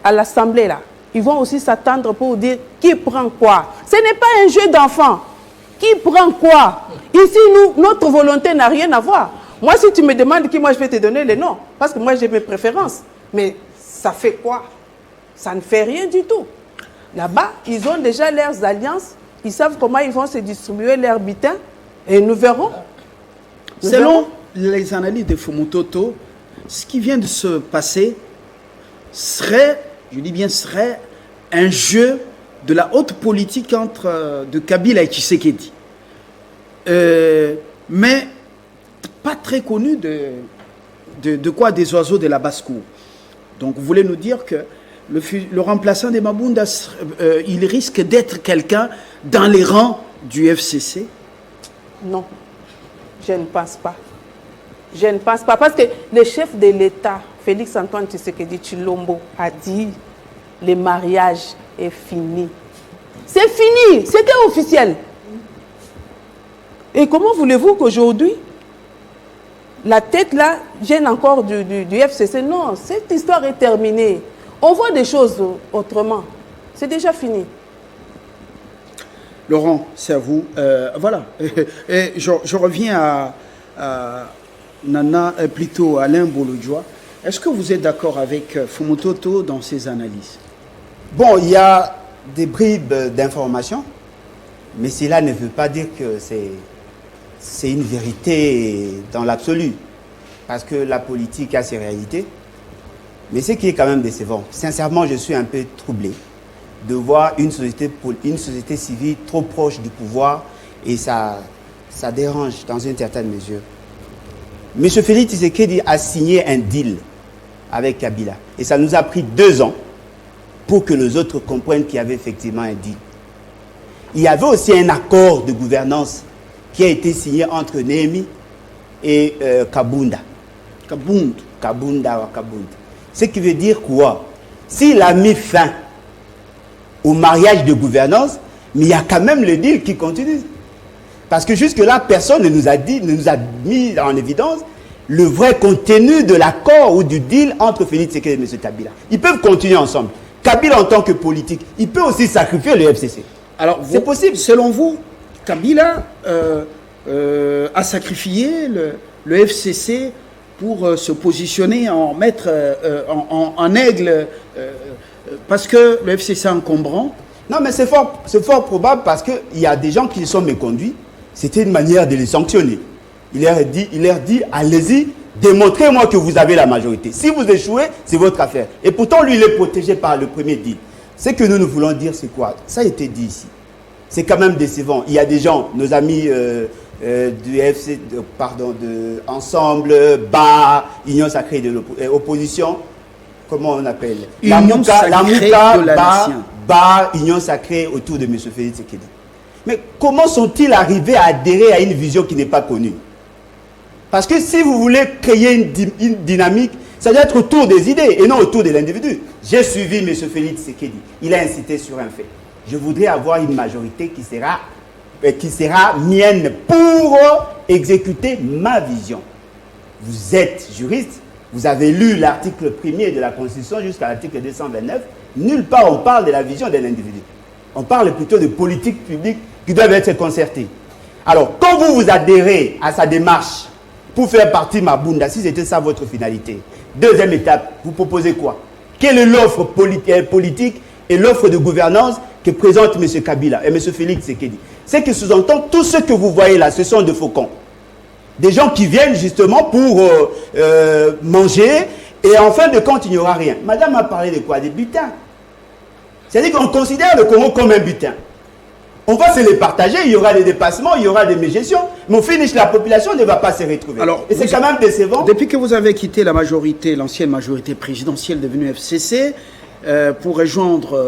à l'Assemblée, là, ils vont aussi s'attendre pour dire qui prend quoi. Ce n'est pas un jeu d'enfant. Qui prend quoi? Ici, notre volonté n'a rien à voir. Moi, si tu me demandes qui, moi, je vais te donner les noms. Parce que moi, j'ai mes préférences. Mais ça fait quoi? Ça ne fait rien du tout. Là-bas, ils ont déjà leurs alliances. Ils savent comment ils vont se distribuer leurs butins. Et nous verrons. Selon les analyses de Fumutoto, ce qui vient de se passer serait, je dis bien serait, un jeu de la haute politique de Kabila et Tshisekedi. Mais pas très connu de quoi des oiseaux de la basse-cour. Donc vous voulez nous dire que le remplaçant de Mabunda, il risque d'être quelqu'un dans les rangs du FCC? Non, je ne pense pas. Je ne pense pas. Parce que le chef de l'État, Félix-Antoine Tshisekedi Tshilombo, a dit le mariage est fini. C'est fini, c'était officiel. Et comment voulez-vous qu'aujourd'hui, la tête là vienne encore du FCC? Non, cette histoire est terminée. On voit des choses autrement. C'est déjà fini. Laurent, c'est à vous. Voilà. Et je reviens à Nana, plutôt Alain Bolodjoa. Est-ce que vous êtes d'accord avec Fumutoto dans ses analyses? Bon, il y a des bribes d'informations, mais cela ne veut pas dire que c'est une vérité dans l'absolu, parce que la politique a ses réalités. Mais ce qui est quand même décevant, sincèrement, je suis un peu troublé de voir une société civile trop proche du pouvoir, et ça dérange dans une certaine mesure. M. Félix Tshisekedi a signé un deal avec Kabila, et ça nous a pris 2 ans pour que les autres comprennent qu'il y avait effectivement un deal. Il y avait aussi un accord de gouvernance qui a été signé entre Néhémie et Kabunda. Kabunda. Ce qui veut dire quoi? S'il a mis fin au mariage de gouvernance, mais il y a quand même le deal qui continue. Parce que jusque-là, personne ne nous a mis en évidence le vrai contenu de l'accord ou du deal entre Félix Tshisekedi et M. Kabila. Ils peuvent continuer ensemble. Kabila, en tant que politique, il peut aussi sacrifier le FCC. Alors, c'est possible. Selon vous, Kabila a sacrifié le FCC pour se positionner en maître, en aigle, parce que le FCC est encombrant. Non, mais c'est fort probable parce qu'il y a des gens qui sont méconduits. C'était une manière de les sanctionner. Il leur dit, allez-y, démontrez-moi que vous avez la majorité. Si vous échouez, c'est votre affaire. Et pourtant, lui, il est protégé par le premier deal. Ce que nous voulons dire, c'est quoi? Ça a été dit ici. C'est quand même décevant. Il y a des gens, nos amis du FC, de Ensemble, BA, Union Sacrée de l'Opposition, comment on appelle? La Mouka, BA, Union Sacrée autour de M. Félix Tshisekedi. Mais comment sont-ils arrivés à adhérer à une vision qui n'est pas connue? Parce que si vous voulez créer une dynamique, ça doit être autour des idées et non autour de l'individu. J'ai suivi M. Félix Tshisekedi. Il a incité sur un fait. Je voudrais avoir une majorité qui sera mienne pour exécuter ma vision. Vous êtes juriste, vous avez lu l'article 1er de la Constitution jusqu'à l'article 229. Nulle part on parle de la vision d'un individu. On parle plutôt de politiques publiques qui doivent être concertées. Alors, quand vous adhérez à sa démarche pour faire partie de Mabunda, si c'était ça votre finalité, deuxième étape, vous proposez quoi? Quelle est l'offre politique et l'offre de gouvernance que présente M. Kabila et M. Félix Tshisekedi? C'est que sous-entend tout ce que vous voyez là, ce sont des faucons. Des gens qui viennent justement pour manger et en fin de compte, il n'y aura rien. Madame a parlé de quoi? Des butins. C'est-à-dire qu'on considère le Congo comme un butin. On va se les partager, il y aura des dépassements, il y aura des mégestions, mais au finish, la population ne va pas se retrouver. Alors, et c'est quand même décevant. Depuis que vous avez quitté la majorité, l'ancienne majorité présidentielle devenue FCC, pour rejoindre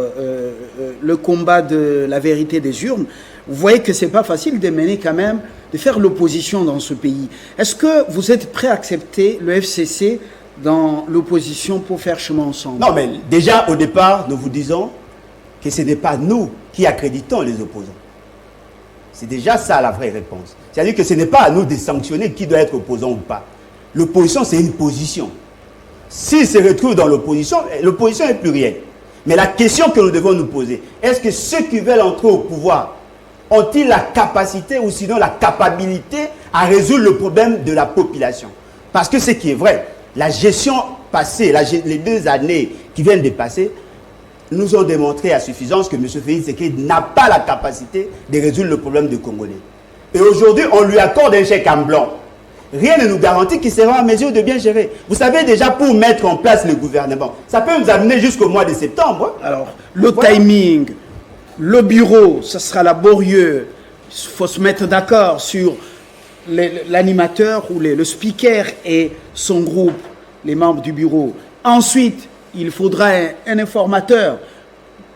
le combat de la vérité des urnes, vous voyez que ce n'est pas facile de mener quand même, de faire l'opposition dans ce pays. Est-ce que vous êtes prêt à accepter le FCC dans l'opposition pour faire chemin ensemble? Non, mais déjà, au départ, nous vous disons que ce n'est pas nous qui accréditons les opposants. C'est déjà ça la vraie réponse. C'est-à-dire que ce n'est pas à nous de sanctionner qui doit être opposant ou pas. L'opposition, c'est une position. S'ils se retrouvent dans l'opposition est plurielle. Mais la question que nous devons nous poser, est-ce que ceux qui veulent entrer au pouvoir ont-ils la capacité ou sinon la capacité à résoudre le problème de la population? Parce que ce qui est vrai, la gestion passée, les 2 années qui viennent de passer, nous ont démontré à suffisance que M. Félix Tshisekedi n'a pas la capacité de résoudre le problème des Congolais. Et aujourd'hui, on lui accorde un chèque en blanc. Rien ne nous garantit qu'il sera en mesure de bien gérer. Vous savez déjà, pour mettre en place le gouvernement, ça peut nous amener jusqu'au mois de septembre. Alors, le timing, le bureau, ça sera laborieux. Il faut se mettre d'accord sur l'animateur ou le speaker et son groupe, les membres du bureau. Ensuite, il faudra un informateur.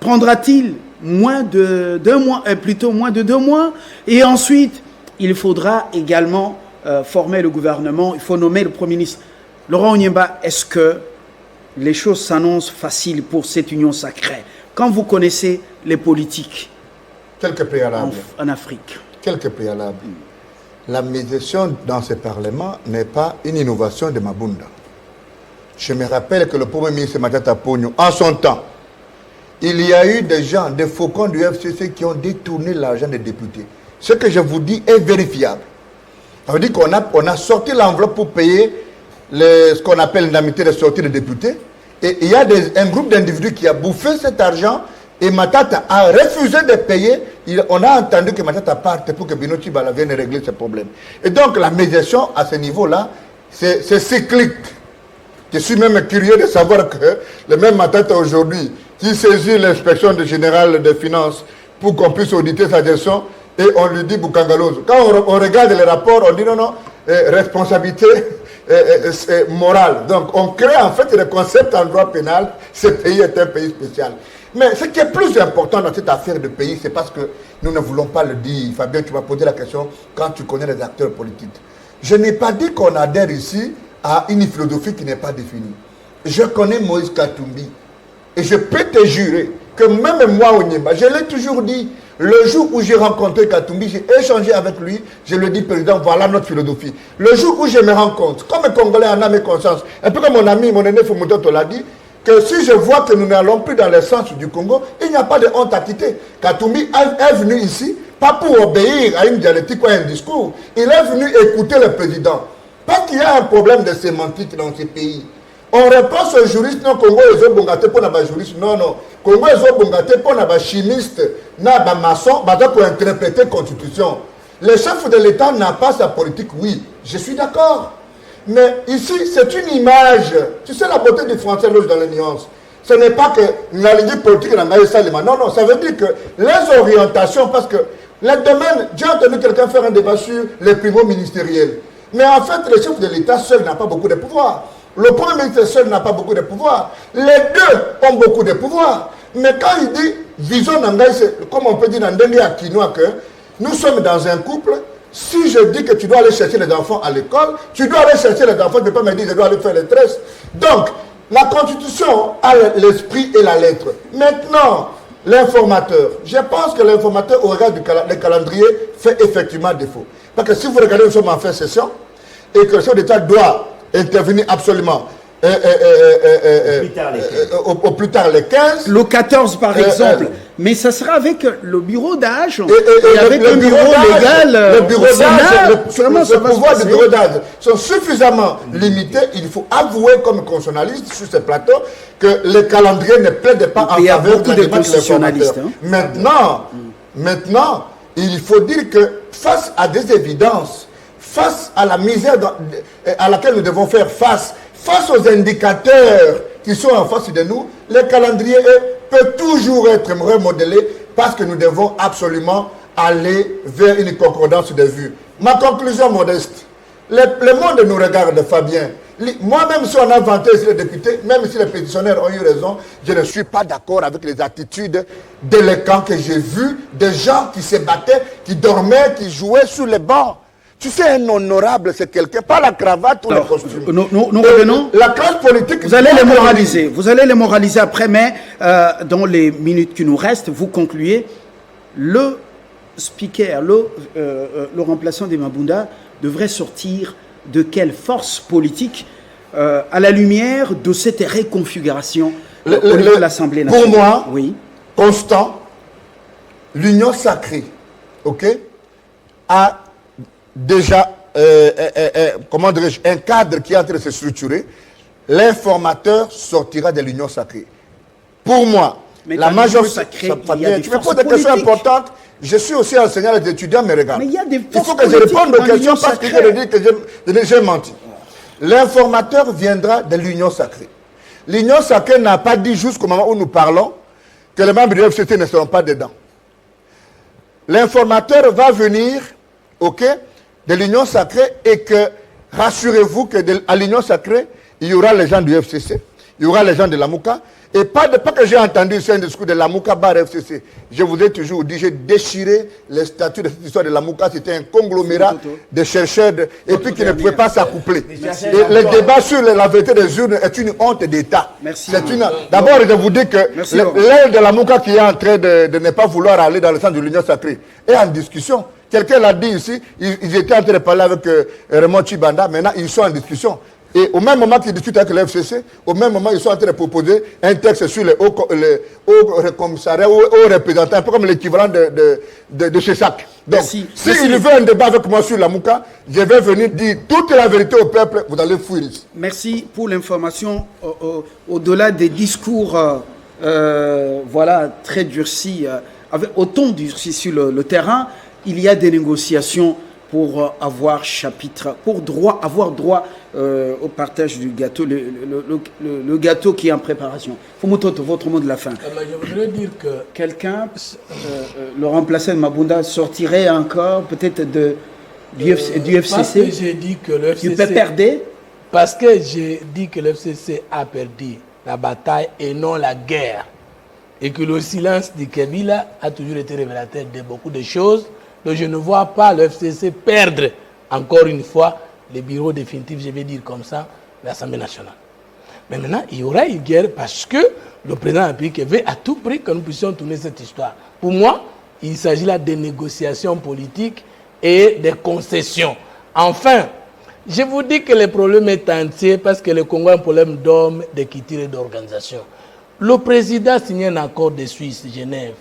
Prendra-t-il moins de 2 mois, plutôt moins de 2 mois? Et ensuite, il faudra également former le gouvernement. Il faut nommer le Premier ministre. Laurent Onyemba, est-ce que les choses s'annoncent faciles pour cette union sacrée? Quand vous connaissez les politiques quelques préalables en Afrique. Quelques préalables. La médiation dans ce Parlement n'est pas une innovation de Mabunda. Je me rappelle que le Premier ministre Matata Ponyo, en son temps, il y a eu des gens, des faucons du FCC qui ont détourné l'argent des députés. Ce que je vous dis est vérifiable. Ça veut dire qu'on a sorti l'enveloppe pour payer ce qu'on appelle l'indemnité de sortie des députés. Et il y a un groupe d'individus qui a bouffé cet argent et Matata a refusé de payer. On a entendu que Matata parte pour que Bino Tshibala vienne régler ce problème. Et donc la médiation à ce niveau-là, c'est cyclique. Je suis même curieux de savoir que le même Matata aujourd'hui, qui saisit l'inspection générale des finances pour qu'on puisse auditer sa gestion, et on lui dit Boukangalozo. Quand on regarde les rapports, on dit non, responsabilité morale. Donc on crée en fait le concept en droit pénal, ce pays est un pays spécial. Mais ce qui est plus important dans cette affaire de pays, c'est parce que nous ne voulons pas le dire. Fabien, tu m'as posé la question quand tu connais les acteurs politiques. Je n'ai pas dit qu'on adhère ici à une philosophie qui n'est pas définie. Je connais Moïse Katumbi et je peux te jurer que même moi, Onyemba, je l'ai toujours dit, Le jour où j'ai rencontré Katumbi, j'ai échangé avec lui, je lui ai dit, président, voilà notre philosophie. Le jour où je me rends compte, comme un Congolais en âme et conscience, un peu comme mon ami, mon aîné Fumutoto l'a dit, que si je vois que nous n'allons plus dans le sens du Congo, il n'y a pas de honte à quitter. Katumbi est venu ici, pas pour obéir à une dialectique ou à un discours, il est venu écouter le président. Parce qu'il y a un problème de sémantique dans ces pays. On reproche aux juristes, non, Congo, ils ont bongate pour les juristes. Non, non. Congo, ils ont bongate pour les chimistes, les maçons, pour interpréter la Constitution. Le chef de l'État n'a pas sa politique, oui, je suis d'accord. Mais ici, c'est une image. Tu sais la beauté du français loge dans les nuances. Ce n'est pas que la ligne politique n'a pas Salima. Non, non, ça veut dire que les orientations, parce que les domaines, j'ai entendu quelqu'un faire un débat sur les primo ministériels. Mais en fait, le chef de l'État seul n'a pas beaucoup de pouvoir. Le Premier ministre seul n'a pas beaucoup de pouvoir. Les deux ont beaucoup de pouvoir. Mais quand il dit, vision Nangaï, comme on peut dire dans Ndengue à Kinoa, que nous sommes dans un couple, si je dis que tu dois aller chercher les enfants à l'école, tu dois aller chercher les enfants, tu ne peux pas me dire que je dois aller faire les tresses. Donc, la Constitution a l'esprit et la lettre. Maintenant, l'informateur. Je pense que l'informateur, au regard du calendrier, fait effectivement défaut. Parce que si vous regardez, nous sommes en fin de session, et que le chef d'État doit intervenir absolument au plus tard les 15. Le 14 par exemple. Mais ça sera avec le bureau d'âge et avec le bureau légal. Le bureau d'âge, le pouvoir du bureau d'âge sont suffisamment limités. Il faut avouer comme constitutionnaliste sur ce plateau que le calendrier ne plaide pas en faveur de la démarche des formateurs. Maintenant, il faut dire que face à des évidences, face à la misère à laquelle nous devons faire face aux indicateurs qui sont en face de nous, le calendrier peut toujours être remodelé parce que nous devons absolument aller vers une concordance de vues. Ma conclusion modeste, le monde nous regarde, Fabien. Moi-même, si on a vanté les députés, même si les pétitionnaires ont eu raison, je ne suis pas d'accord avec les attitudes délinquantes que j'ai vues, des gens qui se battaient, qui dormaient, qui jouaient sur les bancs. Tu sais, un honorable, c'est quelqu'un, pas la cravate ou le costume. Nous revenons. La classe politique... Vous allez les moraliser. Vous allez les moraliser après, mais dans les minutes qui nous restent, vous concluez. Le speaker, le remplaçant de Mabunda devrait sortir de quelle force politique à la lumière de cette réconfiguration au niveau de l'Assemblée nationale? Pour moi, oui. Constant, l'union sacrée, ok, a déjà, comment dirais-je, un cadre qui est en train de se structurer. L'informateur sortira de l'union sacrée. Pour moi, mais la majorité... Tu me poses des questions importantes. Je suis aussi enseignant, les étudiants me regardent. Mais il y a des il faut que je réponde aux questions parce que je dis que j'ai menti. L'informateur viendra de l'union sacrée. L'union sacrée n'a pas dit jusqu'au moment où nous parlons que les membres du FCT ne seront pas dedans. L'informateur va venir, ok, de l'union sacrée et que, rassurez-vous qu'à l'union sacrée, il y aura les gens du FCC, il y aura les gens de la Mouka, et pas que j'ai entendu un discours de la Mouka bar FCC. Je vous ai toujours dit, j'ai déchiré les statuts de cette histoire de la Mouka, c'était un conglomérat de chercheurs et puis qui ne pouvaient pas s'accoupler. Le débat sur la vérité des urnes est une honte d'État. D'abord, je vous dis que l'aile de la Mouka qui est en train de ne pas vouloir aller dans le sens de l'union sacrée est en discussion. Quelqu'un l'a dit ici, ils étaient en train de parler avec Raymond Chibanda, maintenant ils sont en discussion. Et au même moment qu'ils discutent avec le FCC, au même moment ils sont en train de proposer un texte sur les hauts commissariats, hauts représentants, un peu comme l'équivalent de chez SAC. Donc, s'il veut un débat avec moi sur la Mouka, je vais venir dire toute la vérité au peuple, vous allez fuir ici. Merci pour l'information. Au-delà des discours voilà, très durcis, avec autant durcis sur le terrain, il y a des négociations pour avoir avoir droit au partage du gâteau, le gâteau qui est en préparation. Fumutoto, votre mot de la fin. Je voudrais dire que quelqu'un, le remplaçant de Mabunda, sortirait encore peut-être du FCC. Parce que j'ai dit que le FCC... Tu peux perdre. Parce que j'ai dit que le FCC a perdu la bataille et non la guerre. Et que le silence de Kabila a toujours été révélateur de beaucoup de choses. Donc je ne vois pas le FCC perdre encore une fois les bureaux définitifs, je vais dire comme ça, de l'Assemblée nationale. Mais maintenant, il y aura une guerre parce que le président de la République veut à tout prix que nous puissions tourner cette histoire. Pour moi, il s'agit là de négociations politiques et de concessions. Enfin, je vous dis que le problème est entier parce que le Congo a un problème d'hommes, de culture et d'organisation. Le président a signé un accord de Suisse, Genève.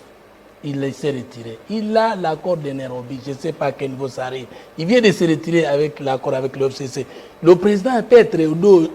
Il s'est retiré. Il a l'accord de Nairobi. Je ne sais pas à quel niveau ça arrive. Il vient de se retirer avec l'accord avec le FCC. Le président peut être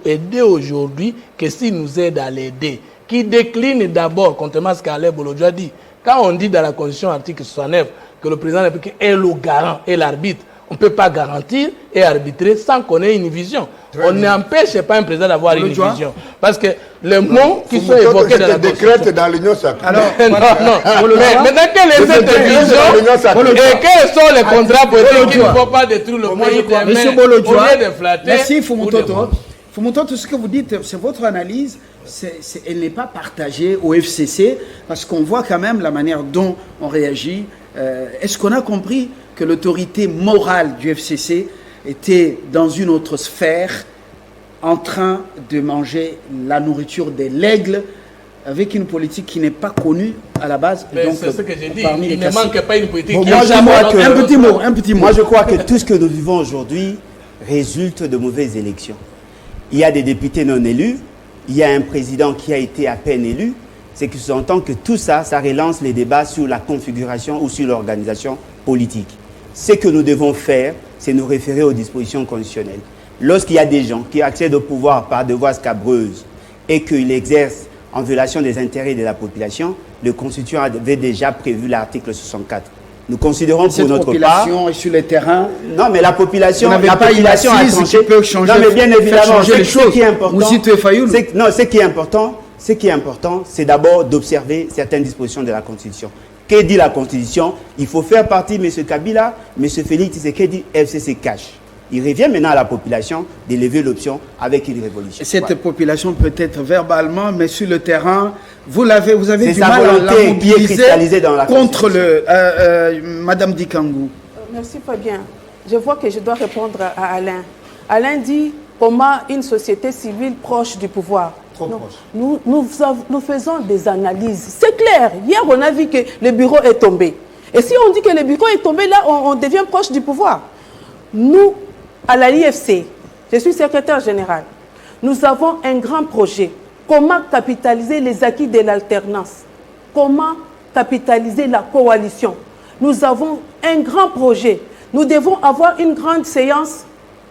aidé aujourd'hui que s'il nous aide à l'aider. Qui décline d'abord, contrairement à ce qu'Alain Bolodjo a dit. Quand on dit dans la Constitution article 69 que le président de la République est le garant et l'arbitre, on ne peut pas garantir et arbitrer sans qu'on ait une vision. On n'empêche pas un président d'avoir une vision. Parce que les mots qui sont évoqués dans la Constitution... dans l'Union sacrée. Alors, mais maintenant, quelle est cette vision et quels sont les contrats politiques qu'il ne faut pas détruire le pays des mains au lieu de flatter? Merci, Fumutoto, ce que vous dites, c'est votre analyse, elle n'est pas partagée au FCC, parce qu'on voit quand même la manière dont on réagit. Est-ce qu'on a compris que l'autorité morale du FCC était dans une autre sphère, en train de manger la nourriture de l'aigle, avec une politique qui n'est pas connue à la base? C'est ce que j'ai dit, il ne manque pas une politique. Un petit mot. Moi, je crois que tout ce que nous vivons aujourd'hui résulte de mauvaises élections. Il y a des députés non élus, il y a un président qui a été à peine élu. C'est que j'entends que tout ça, ça relance les débats sur la configuration ou sur l'organisation politique. Ce que nous devons faire, c'est nous référer aux dispositions constitutionnelles. Lorsqu'il y a des gens qui accèdent au pouvoir par de voies scabreuses et qu'ils l'exercent en violation des intérêts de la population, le Constituant avait déjà prévu l'article 64. Nous considérons pour notre part... Cette population est sur le terrain. Non, mais la population a tranché. Non, mais bien évidemment, ce qui est important... Ce qui est important, c'est d'abord d'observer certaines dispositions de la Constitution. Que dit la Constitution? Il faut faire partie de M. Kabila, M. Félix Tshisekedi, FCC cache. Il revient maintenant à la population d'élever l'option avec une révolution. Cette population peut-être verbalement, mais sur le terrain, vous avez du mal à la mobiliser contre Madame Dikangou. Merci Fabien. Je vois que je dois répondre à Alain. Alain dit comment une société civile proche du pouvoir. Nous faisons des analyses. C'est clair. Hier, on a vu que le bureau est tombé. Et si on dit que le bureau est tombé, là, on devient proche du pouvoir. Nous, à la IFC, je suis secrétaire général, nous avons un grand projet. Comment capitaliser les acquis de l'alternance? Comment capitaliser la coalition? Nous avons un grand projet. Nous devons avoir une grande séance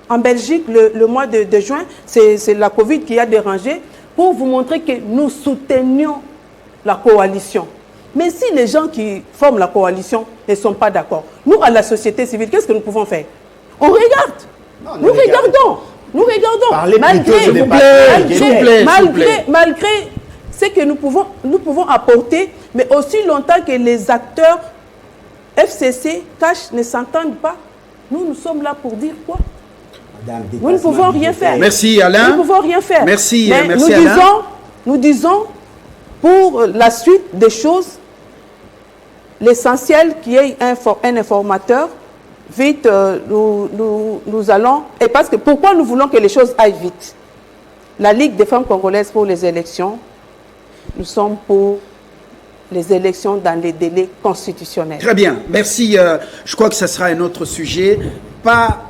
en Belgique le mois de juin. C'est la Covid qui a dérangé, pour vous montrer que nous soutenions la coalition. Mais si les gens qui forment la coalition ne sont pas d'accord, nous, à la société civile, qu'est-ce que nous pouvons faire? On regarde. Nous regardons. Malgré ce que nous pouvons apporter, mais aussi longtemps que les acteurs FCC, cash, ne s'entendent pas, nous sommes là pour dire quoi? Nous ne pouvons rien faire. Merci Alain. Nous ne pouvons rien faire. Merci Alain. Nous disons, pour la suite des choses, l'essentiel qui est un informateur. Vite, nous allons... Et parce que pourquoi nous voulons que les choses aillent vite? La Ligue des femmes congolaises pour les élections, nous sommes pour les élections dans les délais constitutionnels. Très bien, merci. Je crois que ce sera un autre sujet. Pas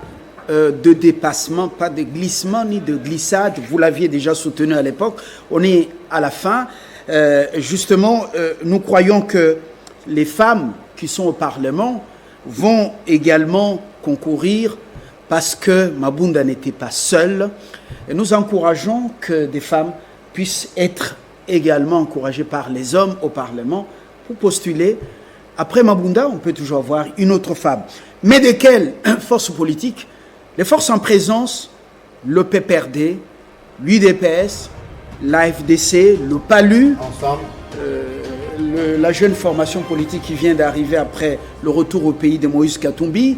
de dépassement, pas de glissement ni de glissade. Vous l'aviez déjà soutenu à l'époque. On est à la fin. Justement, nous croyons que les femmes qui sont au Parlement vont également concourir parce que Mabunda n'était pas seule. Et nous encourageons que des femmes puissent être également encouragées par les hommes au Parlement pour postuler. Après Mabunda, on peut toujours avoir une autre femme. Mais de quelles forces politiques? Les forces en présence, le PPRD, l'UDPS, l'AFDC, le PALU, ensemble. La jeune formation politique qui vient d'arriver après le retour au pays de Moïse Katumbi,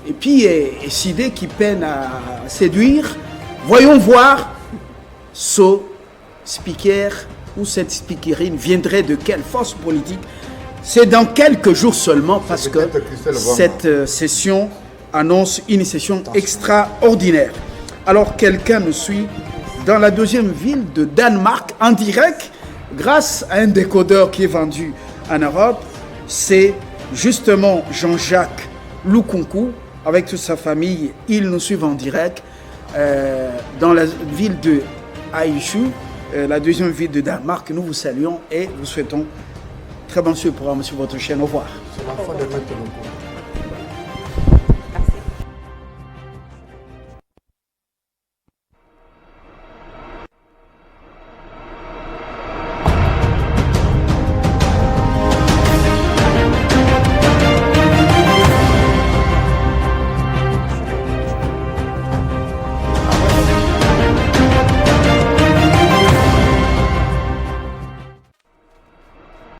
et puis SID qui peine à séduire. Voyons voir ce speaker ou cette speakerine viendrait de quelle force politique. C'est dans quelques jours seulement parce que cette session annonce une session extraordinaire. Alors quelqu'un nous suit dans la deuxième ville de Danemark en direct grâce à un décodeur qui est vendu en Europe. C'est justement Jean-Jacques Lukunku, avec toute sa famille, ils nous suivent en direct dans la ville de Haïchou, la deuxième ville de Danemark. Nous vous saluons et vous souhaitons très bonne suite pour sur votre chaîne. Au revoir. C'est l'enfant de Maître Loco.